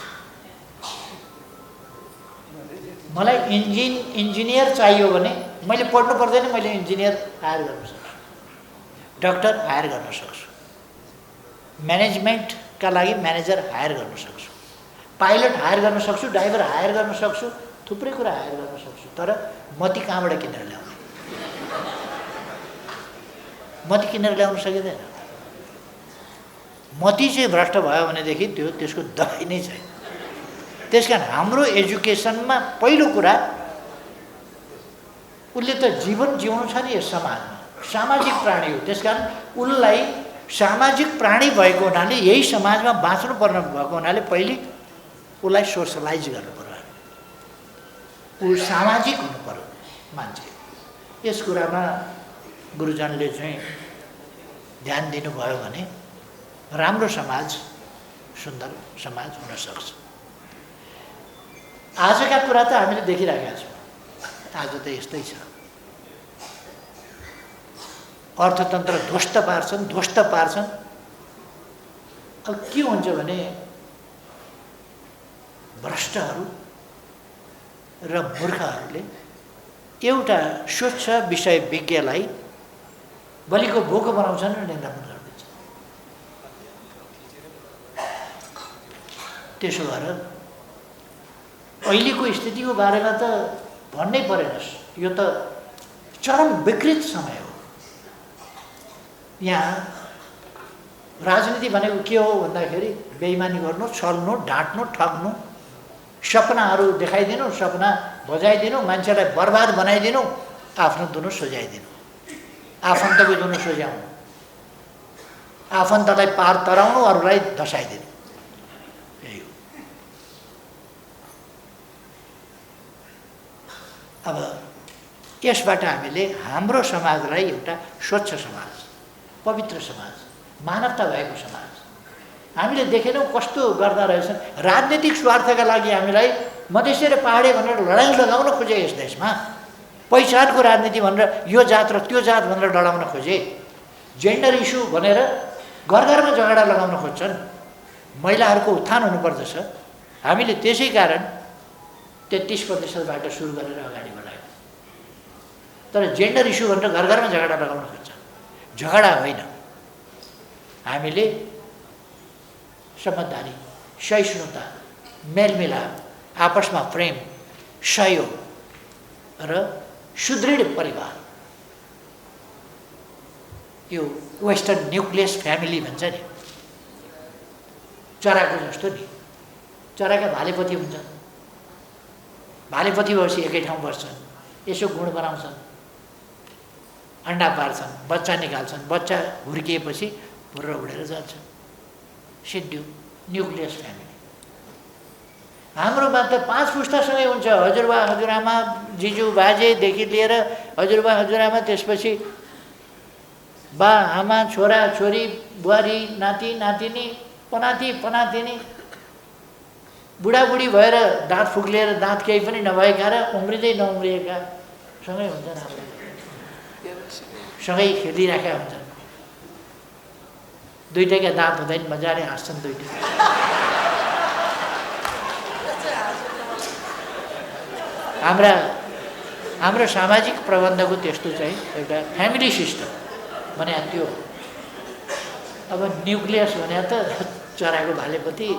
मलाई इन्जिनियर चाहियो भने मैले पढ्नु पर्दैन, मैले इन्जिनियर हायर गर्न सक्छु, डाक्टर हायर गर्न सक्छु, म्यानेजमेन्टका लागि म्यानेजर हायर गर्न सक्छु, पाइलट हायर गर्न सक्छु, ड्राइभर हायर गर्न सक्छु, थुप्रै कुरा हायर गर्न सक्छु। तर मती कहाँबाट किनेर ल्याउने? मती किनेर ल्याउन सकिँदैन। मती चाहिँ भ्रष्ट भयो भनेदेखि त्यसको दबाई नै छैन। त्यसकारण हाम्रो एजुकेसनमा पहिलो कुरा, उसले त जीवन जिउनु छ नि यस समाजमा, सामाजिक प्राणी हो। त्यसकारण उसलाई सामाजिक प्राणी भएको हुनाले, यही समाजमा बाँच्नु पर्ने भएको हुनाले पहिले उसलाई सोसलाइज गर्नु पर्यो। ऊ सामाजिक हुनु पर्यो मान्छे। यस कुरामा गुरुजनले चाहिँ ध्यान दिनुभयो भने राम्रो समाज, सुन्दर समाज हुन सक्छ। आजका कुरा त हामीले देखिरहेका छौँ। आज त यस्तै छ। अर्थतन्त्र ध्वस्त पार्छन्। अब के हुन्छ भने भ्रष्टहरू र मूर्खहरूले एउटा स्वच्छ विषय विज्ञलाई बलिको भोको बनाउँछन् र निन्द्रामुन गरिदिन्छ। त्यसो भएर अहिलेको स्थितिको बारेमा त भन्नै परेनस्। यो त चरम विकृत समय हो। यहाँ राजनीति भनेको के हो भन्दाखेरि बेइमानी गर्नु, छल्नु, ढाँट्नु, ठग्नु, सपनाहरू देखाइदिनु, सपना बजाइदिनु, मान्छेलाई बर्बाद बनाइदिनु, आफ्नो दुनो सोझाइदिनु, आफन्तको दुनो सोझ्याउनु, आफन्तलाई पार तराउनु, अरूलाई धसाइदिनु। यही हो। अब यसबाट हामीले हाम्रो समाजलाई एउटा स्वच्छ समाज, पवित्र समाज, मानवता भएको समाज हामीले देखेनौँ कस्तो गर्दा रहेछन्। राजनीतिक स्वार्थका लागि हामीलाई मधेसी र पहाडे भनेर लडाइँ लगाउन खोजे यस देशमा। पहिचानको राजनीति भनेर यो जात र त्यो जात भनेर लडाउन खोजे। जेन्डर इस्यु भनेर घर घरमा झगडा लगाउन खोज्छन्। महिलाहरूको उत्थान हुनुपर्दछ। हामीले त्यसै कारण 33% सुरु गरेर अगाडि बढायौँ। तर जेन्डर इस्यु भनेर घर घरमा झगडा लगाउन खोज्छन्। झगडा होइन, हामीले समझदारी, सहिष्णुता, मेलमिलाप, आपसमा प्रेम, सहयोग र सुदृढ परिवार, यो वेस्टर्न न्युक्लियस फ्यामिली भन्छ नि, चराको जस्तो नि। चराका भालेपति हुन्छन्। भालेपति भएपछि एकै ठाउँ बस्छन्, यसो गुण बनाउँछन्, अन्डा पार्छन्, बच्चा निकाल्छन्, बच्चा हुर्किएपछि भुर्र उडेर जान्छ। सिड्यू न्युक्लियस फ्यामिली। हाम्रोमा त 5 पुस्तासँगै हुन्छ। हजुरबा हजुरआमा, जिजु बाजेदेखि लिएर हजुरबा हजुरआमा, त्यसपछि बा आमा, छोरा छोरी, बुहारी, नाति नातिनी, पनाति पनातिनी, बुढाबुढी भएर दाँत फुक्लिएर दाँत केही पनि नभएका र उम्रिँदै नउम्रिएका सँगै हुन्छन्। हाम्रो सँगै खेलिरहेका हुन्छन्। दुईटैका दाँत हुँदैन, मजाले हाँस्छन् दुईटै। हाम्रो सामाजिक प्रबन्धको त्यस्तो चाहिँ एउटा फ्यामिली सिस्टम भने त्यो। अब न्युक्लियस भने त चराको भालेपति,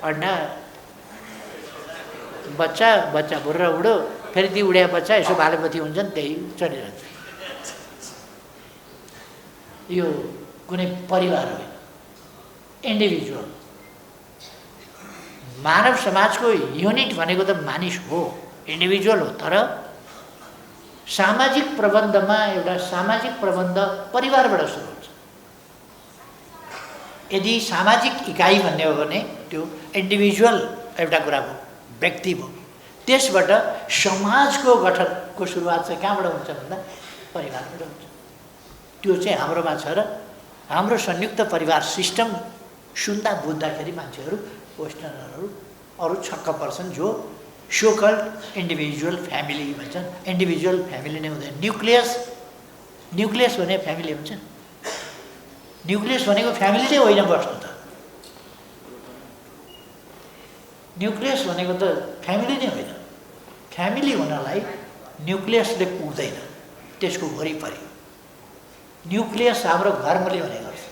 अन्डा, बच्चा, बच्चा भुर्र उडो, फेरि ती उड्या बच्चा यसो भालेपति हुन्छन्, त्यही चलिरहन्छ। यो कुनै परिवार होइन, इन्डिभिजुअल। मानव समाजको युनिट भनेको त मानिस हो, इन्डिभिजुअल हो। तर सामाजिक प्रबन्धमा एउटा सामाजिक प्रबन्ध परिवारबाट सुरु हुन्छ। यदि सामाजिक इकाइ भन्ने हो भने त्यो इन्डिभिजुअल एउटा कुरा हो, व्यक्ति हो। त्यसबाट समाजको गठनको सुरुवात चाहिँ कहाँबाट हुन्छ भन्दा परिवारबाट हुन्छ। त्यो चाहिँ हाम्रोमा छ र हाम्रो संयुक्त परिवार सिस्टम सुन्दा बुझ्दाखेरि मान्छेहरू, वेस्टर्नरहरू अरू छक्क पर्छन्। जो सो कल्ड इन्डिभिजुअल फ्यामिली भन्छन्। इन्डिभिजुअल फ्यामिली नै हुँदैन, न्युक्लियस भने फ्यामिली हुन्छ। न्युक्लियस भनेको फ्यामिली चाहिँ होइन बस्नु त, न्युक्लियस भनेको त फ्यामिली नै होइन। फ्यामिली हुनलाई न्युक्लियसले पुग्दैन, त्यसको वरिपरि। न्युक्लियस हाम्रो घरमूली हुने गर्छ।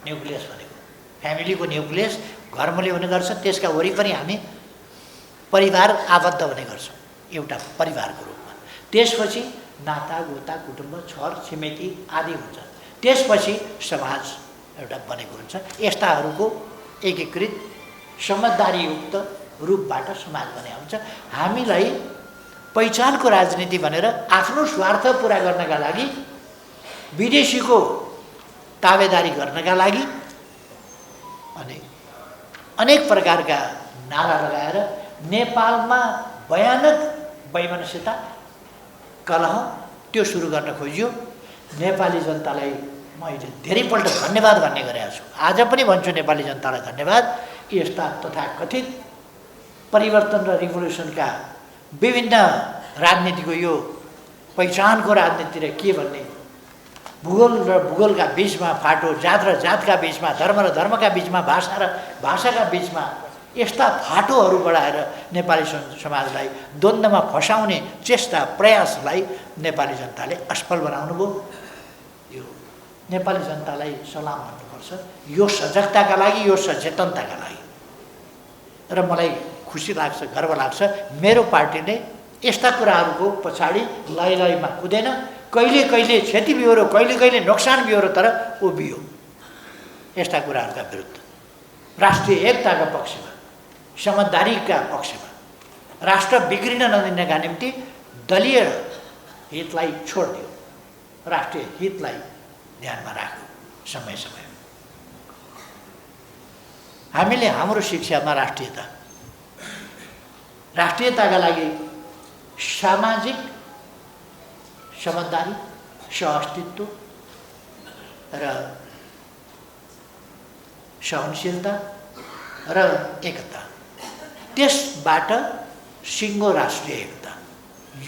न्युक्लियस भनेको फ्यामिलीको न्युक्लियस घरमूली हुने गर्छ, त्यसका वरिपरि हामी परिवार आबद्ध हुने गर्छौँ एउटा परिवारको रूपमा। त्यसपछि नाता गोता कुटुम्ब छर छिमेकी आदि हुन्छ, त्यसपछि समाज एउटा बनेको हुन्छ। यस्ताहरूको एकीकृत समझदारीयुक्त रूपबाट समाज बने हुन्छ। हामीलाई पहिचानको राजनीति भनेर आफ्नो स्वार्थ पुरा गर्नका लागि, विदेशीको ताबेदारी गर्नका लागि अनेक प्रकारका नारा लगाएर नेपालमा भयानक वैमनस्यता कलह त्यो सुरु गर्न खोजियो। नेपाली जनतालाई मैले धेरैपल्ट धन्यवाद भन्ने गरेको छु, आज पनि भन्छु नेपाली जनतालाई धन्यवाद। यस्ता तथाकथित परिवर्तन र रिभोल्युसनका विभिन्न राजनीतिको यो पहिचानको राजनीति र के भन्ने, भूगोल र भूगोलका बिचमा फाटो, जात र जातका बिचमा, धर्म र धर्मका बिचमा, भाषा र भाषाका बिचमा यस्ता फाटोहरू बढाएर नेपाली समाजलाई द्वन्द्वमा फसाउने चेष्टा प्रयासलाई नेपाली जनताले असफल बनाउनु भयो। यो नेपाली जनतालाई सलाम भन्नुपर्छ, यो सजगताका लागि, यो सचेतनताका लागि। र मलाई खुसी लाग्छ, गर्व लाग्छ, मेरो पार्टीले यस्ता कुराहरूको पछाडि लयमा कुदेन। कहिले कहिले क्षति बिहोरो, कहिले कहिले नोक्सान बिहोरो, तर उभियो यस्ता कुराहरूका विरुद्ध। राष्ट्रिय एकताका पक्षमा, समझदारीका पक्षमा, राष्ट्र बिग्रिन नदिनका निम्ति दलीय हितलाई छोडिदियो, राष्ट्रिय हितलाई ध्यानमा राख्यो समय समय। हामीले हाम्रो शिक्षामा राष्ट्रियताका लागि सामाजिक समझदारी, सहअस्तित्व र सहनशीलता र एकता, त्यसबाट सिङ्गो राष्ट्रिय एकता,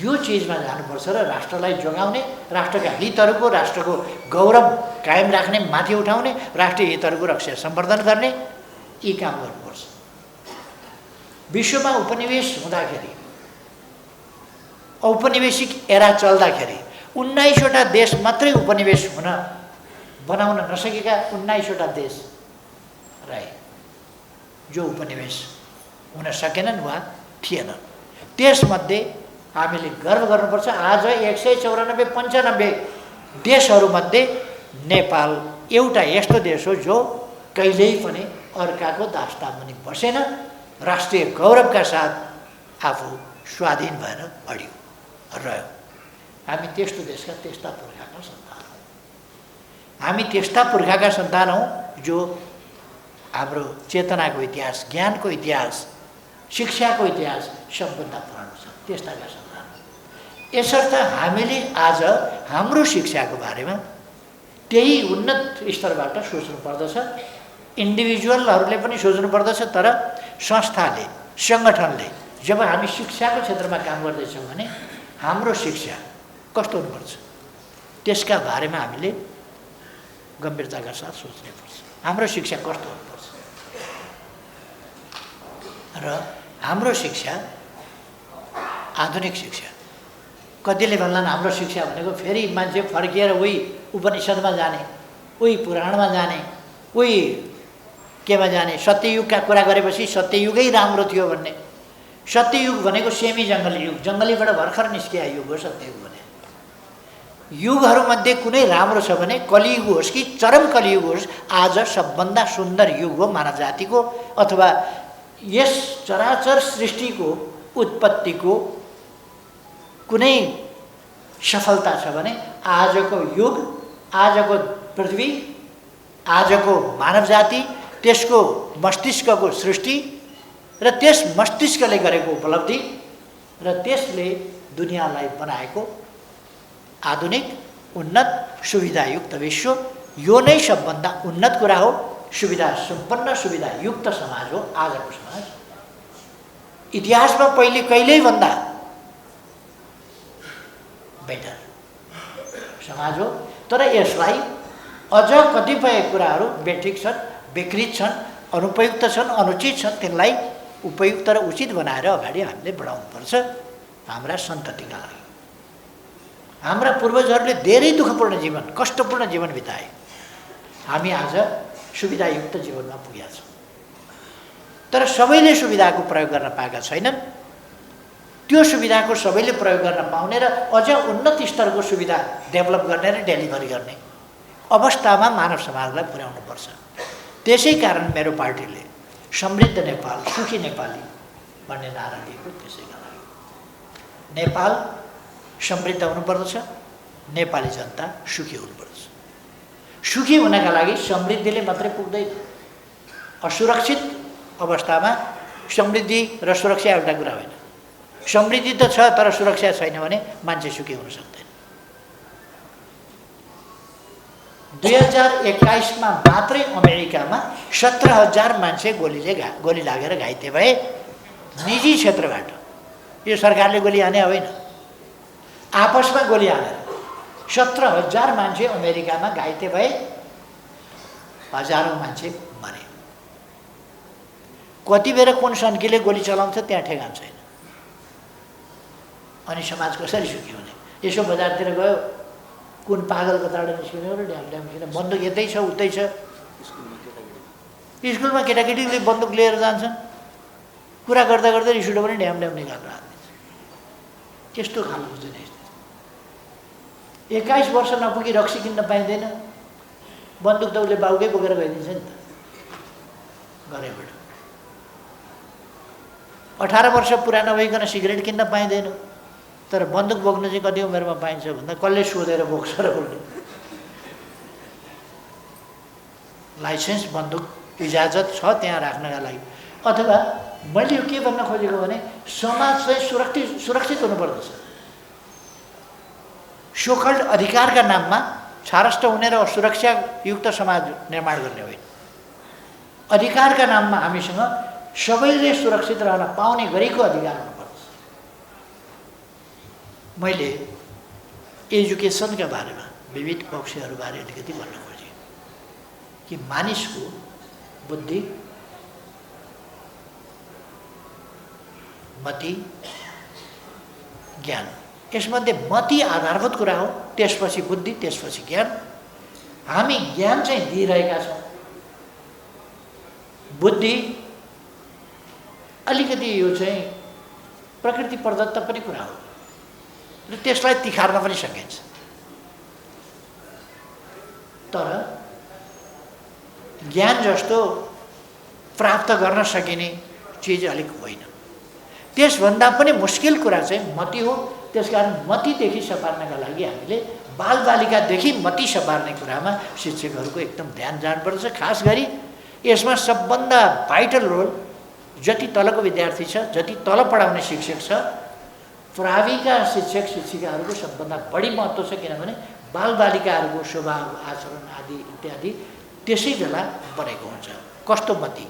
यो चिजमा जानुपर्छ र राष्ट्रलाई जोगाउने, राष्ट्रका हितहरूको, राष्ट्रको गौरव कायम राख्ने, माथि उठाउने, राष्ट्रिय हितहरूको रक्षा सम्वर्धन गर्ने, यी काम गर्नुपर्छ। विश्वमा उपनिवेश हुँदाखेरि, औपनिवेशिक एरा चल्दाखेरि 19वटा देश मात्रै उपनिवेश बनाउन नसकेका 19वटा देश रहे जो उपनिवेश हुन सकेनन् वा थिएनन्। त्यसमध्ये हामीले गर्व गर्नुपर्छ। आज 194-95 देशहरूमध्ये नेपाल एउटा यस्तो देश हो जो कहिल्यै पनि अर्काको दास्तामुनि बसेन, राष्ट्रिय गौरवका साथ आफू स्वाधीन भएर अडियो रह्यो। हामी त्यस्तो देशका त्यस्ता पुर्खाका सन्तान हौँ। हामी त्यस्ता पुर्खाका सन्तान हौँ जो हाम्रो चेतनाको इतिहास, ज्ञानको इतिहास, शिक्षाको इतिहास सबभन्दा पुरानो छ, त्यस्ताका सन्तान। यसर्थ हामीले आज हाम्रो शिक्षाको बारेमा त्यही उन्नत स्तरबाट सोच्नु पर्दछ। इन्डिभिजुअलहरूले पनि सोच्नु पर्दछ, तर संस्थाले, सङ्गठनले जब हामी शिक्षाको क्षेत्रमा काम गर्दैछौँ भने हाम्रो शिक्षा कस्तो हुनुपर्छ त्यसका बारेमा हामीले गम्भीरताका साथ सोच्नुपर्छ। हाम्रो शिक्षा कस्तो हुनुपर्छ र हाम्रो शिक्षा आधुनिक शिक्षा। कतिले भन्लान् हाम्रो शिक्षा भनेको फेरि मान्छे फर्किएर उही उपनिषदमा जाने, उही पुराणमा जाने, उही केमा जाने, सत्ययुगका कुरा गरेपछि सत्ययुगै राम्रो थियो भन्ने। सत्ययुग भनेको सेमी जङ्गली युग, जङ्गलीबाट भर्खर निस्किया युग हो सत्ययुग भने। युगहरूमध्ये कुनै राम्रो छ भने कलियुग होस् कि चरम कलियुग होस्, आज सबभन्दा सुन्दर युग हो मानव जातिको, अथवा यस चराचर सृष्टिको उत्पत्तिको कुनै सफलता छ भने आजको युग, आजको पृथ्वी, आजको मानव जाति, त्यसको मस्तिष्कको सृष्टि र त्यस मस्तिष्कले गरेको उपलब्धि र त्यसले दुनियाँलाई बनाएको आधुनिक, उन्नत, सुविधायुक्त विश्व, यो नै सबभन्दा उन्नत कुरा हो। सुविधा सम्पन्न, सुविधायुक्त समाज हो आजको समाज। इतिहासमा पहिले कहिल्यै भन्दा बेटर समाज हो। तर यसलाई अझ कतिपय कुराहरू बेठिक छन्, विकृत छन्, अनुपयुक्त छन्, अनुचित छन्, त्यसलाई उपयुक्त र उचित बनाएर अगाडि हामीले बढाउनुपर्छ हाम्रा सन्ततिका लागि। हाम्रा पूर्वजहरूले धेरै दुःखपूर्ण जीवन, कष्टपूर्ण जीवन बिताए। हामी आज सुविधायुक्त जीवनमा पुगेका छौँ। तर सबैले सुविधाको प्रयोग गर्न पाएका छैनन्। त्यो सुविधाको सबैले प्रयोग गर्न पाउने र अझ उन्नत स्तरको सुविधा डेभलप गर्ने र डेलिभरी गर्ने अवस्थामा मानव समाजलाई पुर्याउनुपर्छ। त्यसै कारण मेरो पार्टीले समृद्ध नेपाल, सुखी नेपाली भन्ने नारा दिएको त्यसैका लागि। नेपाल समृद्ध हुनुपर्दछ, नेपाली जनता सुखी हुनुपर्दछ। सुखी हुनका लागि समृद्धिले मात्रै पुग्दैन। असुरक्षित अवस्थामा समृद्धि र सुरक्षा एउटा कुरा होइन। समृद्धि त छ तर सुरक्षा छैन भने मान्छे सुखी हुन सक्दैन। 2021 मा मात्रै अमेरिकामा 17,000 मान्छे गोली लागेर घाइते भए निजी क्षेत्रबाट। यो सरकारले गोली हाने होइन, आपसमा गोली हानेर 17,000 मान्छे अमेरिकामा घाइते भए, हजारौं मान्छे मरे। कति बेर कुन सन्कीले गोली चलाउँछ त्यहाँ ठेगान छैन। अनि समाज कसरी सुखी हुने? यसो बजारतिर गयो, कुन पागल कताबाट निस्किने र ड्याम किन बन्दुक यतै छ उतै छ। स्कुलमा केटाकेटीले बन्दुक लिएर जान्छन्, कुरा गर्दा गर्दै रिस उठ्यो भने ड्याम निकालेर हाल्दिन्छ। यस्तो खालको चाहिँ 21 वर्ष नपुगी रक्सी किन्न पाइँदैन, बन्दुक त उसले बाउकै बोकेर गइदिन्छ नि त घरैबाट। 18 वर्ष पुरा नभइकन सिगरेट किन्न पाइँदैन, तर बन्दुक बोक्न चाहिँ कति उमेरमा पाइन्छ भन्दा कसले सोधेर बोक्छ र उसले। लाइसेन्स बन्दुक इजाजत छ त्यहाँ राख्नका लागि। अथवा मैले यो के भन्न खोजेको भने समाज चाहिँ सुरक्षित हुनुपर्दछ। सोकल्ड अधिकारका नाममा छारस्ट हुने र सुरक्षायुक्त समाज निर्माण गर्ने होइन। अधिकारका नाममा हामीसँग सबैले सुरक्षित रहन पाउने गरेको अधिकार हुनुपर्छ। मैले एजुकेसनका बारेमा विविध पक्षहरूबारे अलिकति भन्न खोजेँ कि मानिसको बुद्धि, मति, ज्ञान, यसमध्ये मति आधारभूत कुरा हो, त्यसपछि बुद्धि, त्यसपछि ज्ञान। हामी ज्ञान चाहिँ दिइरहेका छौँ, बुद्धि अलिकति यो चाहिँ प्रकृति प्रदत्त पनि कुरा हो र त्यसलाई तिखार्न पनि सकिन्छ। तर ज्ञान जस्तो प्राप्त गर्न सकिने चिज अलिक होइन। त्यसभन्दा पनि मुस्किल कुरा चाहिँ मति हो। त्यसकारण मतिदेखि सपार्नका लागि हामीले बालबालिकादेखि मति सपार्ने कुरामा शिक्षकहरूको एकदम ध्यान जानुपर्छ। खास गरी यसमा सबभन्दा भाइटल रोल जति तलको विद्यार्थी छ, जति तल पढाउने शिक्षक छ, प्राविका शिक्षक शिक्षिकाहरूको सबभन्दा बढी महत्त्व छ। किनभने बालबालिकाहरूको स्वभाव, आचरण आदि इत्यादि त्यसै बेला बनेको हुन्छ। कस्तो मति,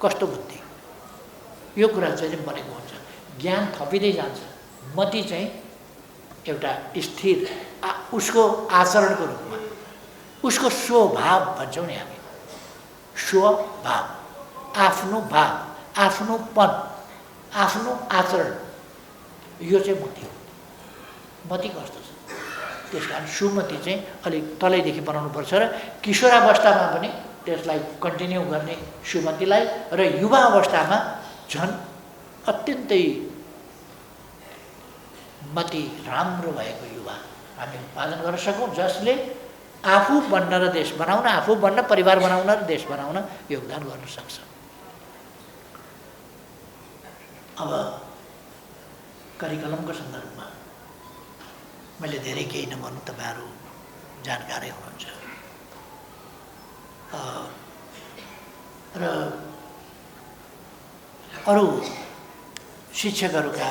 कस्तो बुद्धि, यो कुरा चाहिँ बनेको हुन्छ। ज्ञान थपिँदै जान्छ, मति चाहिँ एउटा स्थिर उसको आचरणको रूपमा, उसको स्वभाव भन्छौँ नि हामी, स्वभाव, आफ्नो भाव, आफ्नोपन, आफ्नो आचरण, यो चाहिँ मति हो। मति कस्तो छ? त्यसकारण सुमति चाहिँ अलिक तलैदेखि बनाउनुपर्छ र किशोरावस्थामा पनि त्यसलाई कन्टिन्यू गर्ने सुमतिलाई, र युवा अवस्थामा झन् अत्यन्तै मति राम्रो भएको युवा हामी उत्पादन गर्न सकौँ, जसले आफू बन्न र देश बनाउन, आफू बन्न, परिवार बनाउन र देश बनाउन योगदान गर्न सक्छ। अब करिकुलमको सन्दर्भमा मैले धेरै केही नभन्नु, तपाईँहरू जानकारै हुनुहुन्छ। र अरू शिक्षकहरूका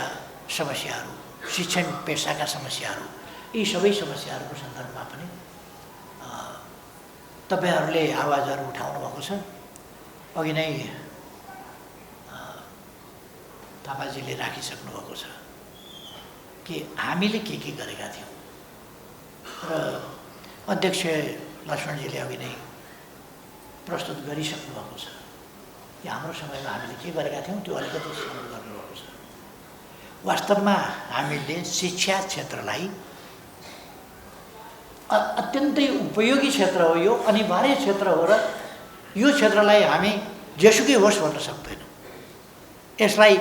समस्याहरू, शिक्षण पेसाका समस्याहरू, यी सबै समस्याहरूको सन्दर्भमा पनि तपाईँहरूले आवाजहरू उठाउनु भएको छ। अघि नै थापाजीले राखिसक्नु भएको छ कि हामीले के गरेका थियौँ र अध्यक्ष लक्ष्मणजीले अघि नै प्रस्तुत गरिसक्नु भएको छ कि हाम्रो समयमा हामीले के गरेका थियौँ त्यो अलिकति स्मरण गर्नुभएको छ। वास्तवमा हामीले शिक्षा क्षेत्रलाई अत्यन्तै उपयोगी क्षेत्र हो, यो अनिवार्य क्षेत्र हो र यो क्षेत्रलाई हामी जेसुकै होस् भन्न सक्दैनौँ। यसलाई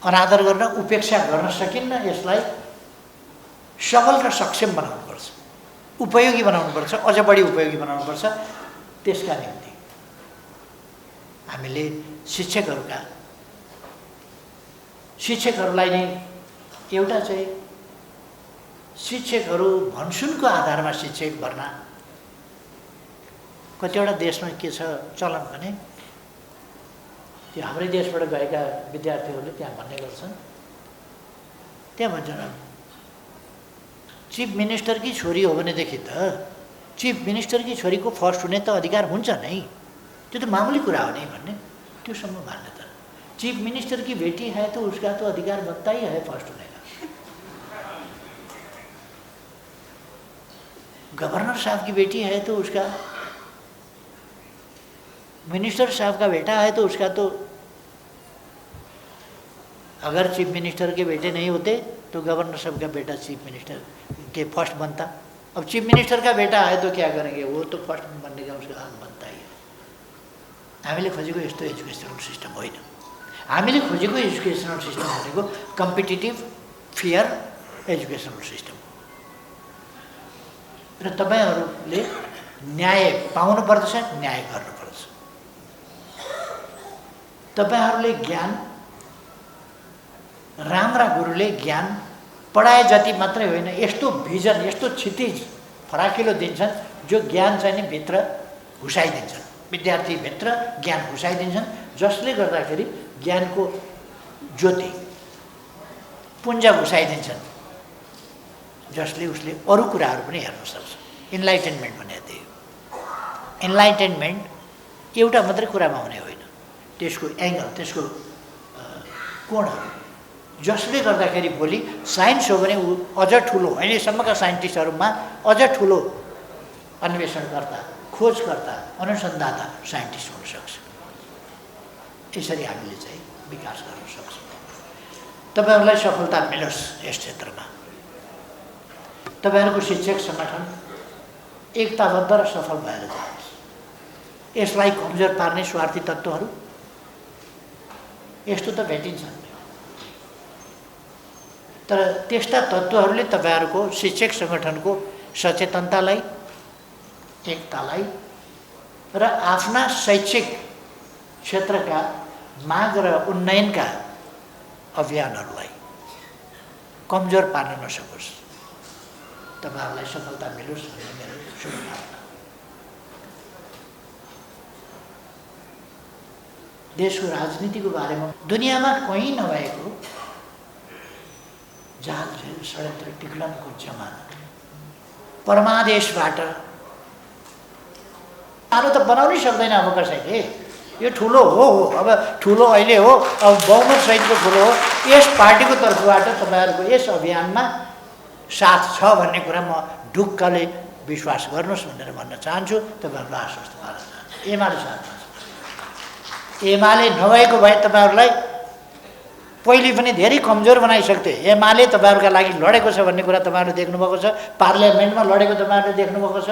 अनादर गर्न, उपेक्षा गर्न सकिन्न। यसलाई सबल र सक्षम बनाउनुपर्छ, उपयोगी बनाउनुपर्छ, अझ बढी उपयोगी बनाउनुपर्छ। त्यसका निम्ति हामीले शिक्षकहरूलाई नै एउटा चाहिँ शिक्षकहरू भनसुनको आधारमा शिक्षक भर्ना कतिवटा देशमा के छ चलन भने त्यो हाम्रै देशबाट गएका विद्यार्थीहरूले त्यहाँ भन्ने गर्छन्, त्यहाँ भन्छन् चिफ मिनिस्टरकी छोरी हो भनेदेखि त चिफ मिनिस्टरकी छोरीको फर्स्ट हुने त अधिकार हुन्छ नै, त्यो त मामुली कुरा हो नि भन्ने त्योसम्म मान्यता। चीफ मिनिस्टर की बेटी है तो उसका तो अधिकार बनता ही है फर्स्ट होने का। गवर्नर साहब की बेटी है तो उसका, मिनिस्टर साहब का बेटा है तो उसका तो, अगर चीफ मिनिस्टर के बेटे नहीं होते तो गवर्नर साहब का बेटा चीफ मिनिस्टर के फर्स्ट बनता। अब चीफ मिनिस्टर का बेटा है तो क्या करेंगे, वो तो फर्स्ट बनने का उसका हक बनता ही है। हामीले खोजेको यस्तो एजुकेसनल सिस्टम होइन। हामीले खोजेको एजुकेसनल सिस्टम भनेको कम्पिटिटिभ फेयर एजुकेसनल सिस्टम र तपाईहरुले न्याय पाउनुपर्छ, न्याय गर्नुपर्छ। तपाईहरुले ज्ञान, राम्रा गुरुले ज्ञान पढाए जति मात्रै होइन, यस्तो भिजन, यस्तो क्षितिज फराकिलो दिन्छन् जो ज्ञान चाहिँ नि भित्र घुसाइदिन्छन्, विद्यार्थी भित्र ज्ञान घुसाइदिन्छन्, जसले गर्दाखेरि ज्ञानको ज्योति पुञ्ज घुसाइदिन्छन्, जसले उसले अरू कुराहरू पनि हेर्न सक्छ। इन्लाइटेनमेन्ट भने त्यही हो। इन्लाइटेनमेन्ट एउटा मात्रै कुरामा हुने होइन, त्यसको एङ्गल, त्यसको कोणहरू, जसले गर्दाखेरि भोलि साइन्स हो भने ऊ अझ ठुलो, अहिलेसम्मका साइन्टिस्टहरूमा अझ ठुलो अन्वेषणकर्ता, खोजकर्ता, अनुसन्धाता साइन्टिस्ट हुन सक्छ। यसरी हामीले चाहिँ विकास गर्न सक्छौँ। तपाईहरुलाई सफलता मिलोस् यस क्षेत्रमा। तपाईहरुको शिक्षक संगठन एकताबद्ध र सफल भएर जाओस्। यसलाई कमजोर पार्ने स्वार्थी तत्त्वहरू यस्तो त भेटिन्छन्, तर त्यस्ता तत्त्वहरूले तपाईहरुको शिक्षक संगठनको सचेतनतालाई, एकतालाई र आफ्ना शैक्षिक क्षेत्रका माग र उन्नयनका अभियानहरूलाई कमजोर पार्न नसकोस्। तपाईहरुलाई सफलता मिलोस् भन्ने मेरो शुभकामना। देशको राजनीतिको बारेमा दुनियाँमा कहीँ नभएको जहाँ षड्यन्त्र टिक्लनको जमाना, परमादेशबाट आलो त बनाउनै सक्दैन अब कसैले। यो ठुलो हो, अब ठुलो अहिले हो, अब बहुमत सहितको ठुलो हो। यस पार्टीको तर्फबाट तपाईहरुको यस अभियानमा साथ छ भन्ने कुरा म ढुक्कले विश्वास गर्नुहोस् भनेर भन्न चाहन्छु। तपाईहरुलाई आश्वस्त पार्न चाहन्छु। एमाले साथमा छ। एमाले नभएको भए तपाईहरुलाई पहिले पनि धेरै कमजोर बनाइसक्थे। एमाले तपाईहरुका लागि लडेको छ भन्ने कुरा तपाईहरुले देख्नुभएको छ। पार्लियामेन्टमा लडेको तपाईहरुले देख्नुभएको छ।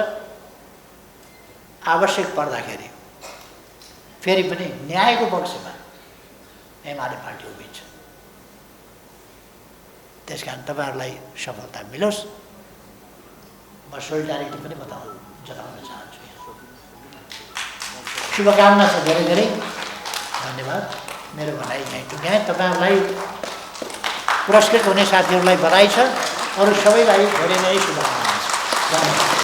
आवश्यक पर्दाखेरि फेरि पनि न्यायको पक्षमा एमाले पार्टी उभिन्छ। त्यसकारण तपाईहरुलाई सफलता मिलोस्। म सोलिडारिटी पनि जताउन चाहन्छु। शुभकामना छ धेरै धेरै। धन्यवाद। मेरो भनाइ यहीँ टुङ्ग्याएँ। तपाईहरुलाई पुरस्कृत हुने साथीहरूलाई बधाई छ। अरू सबैलाई धेरै धेरै शुभकामना छ। धन्यवाद।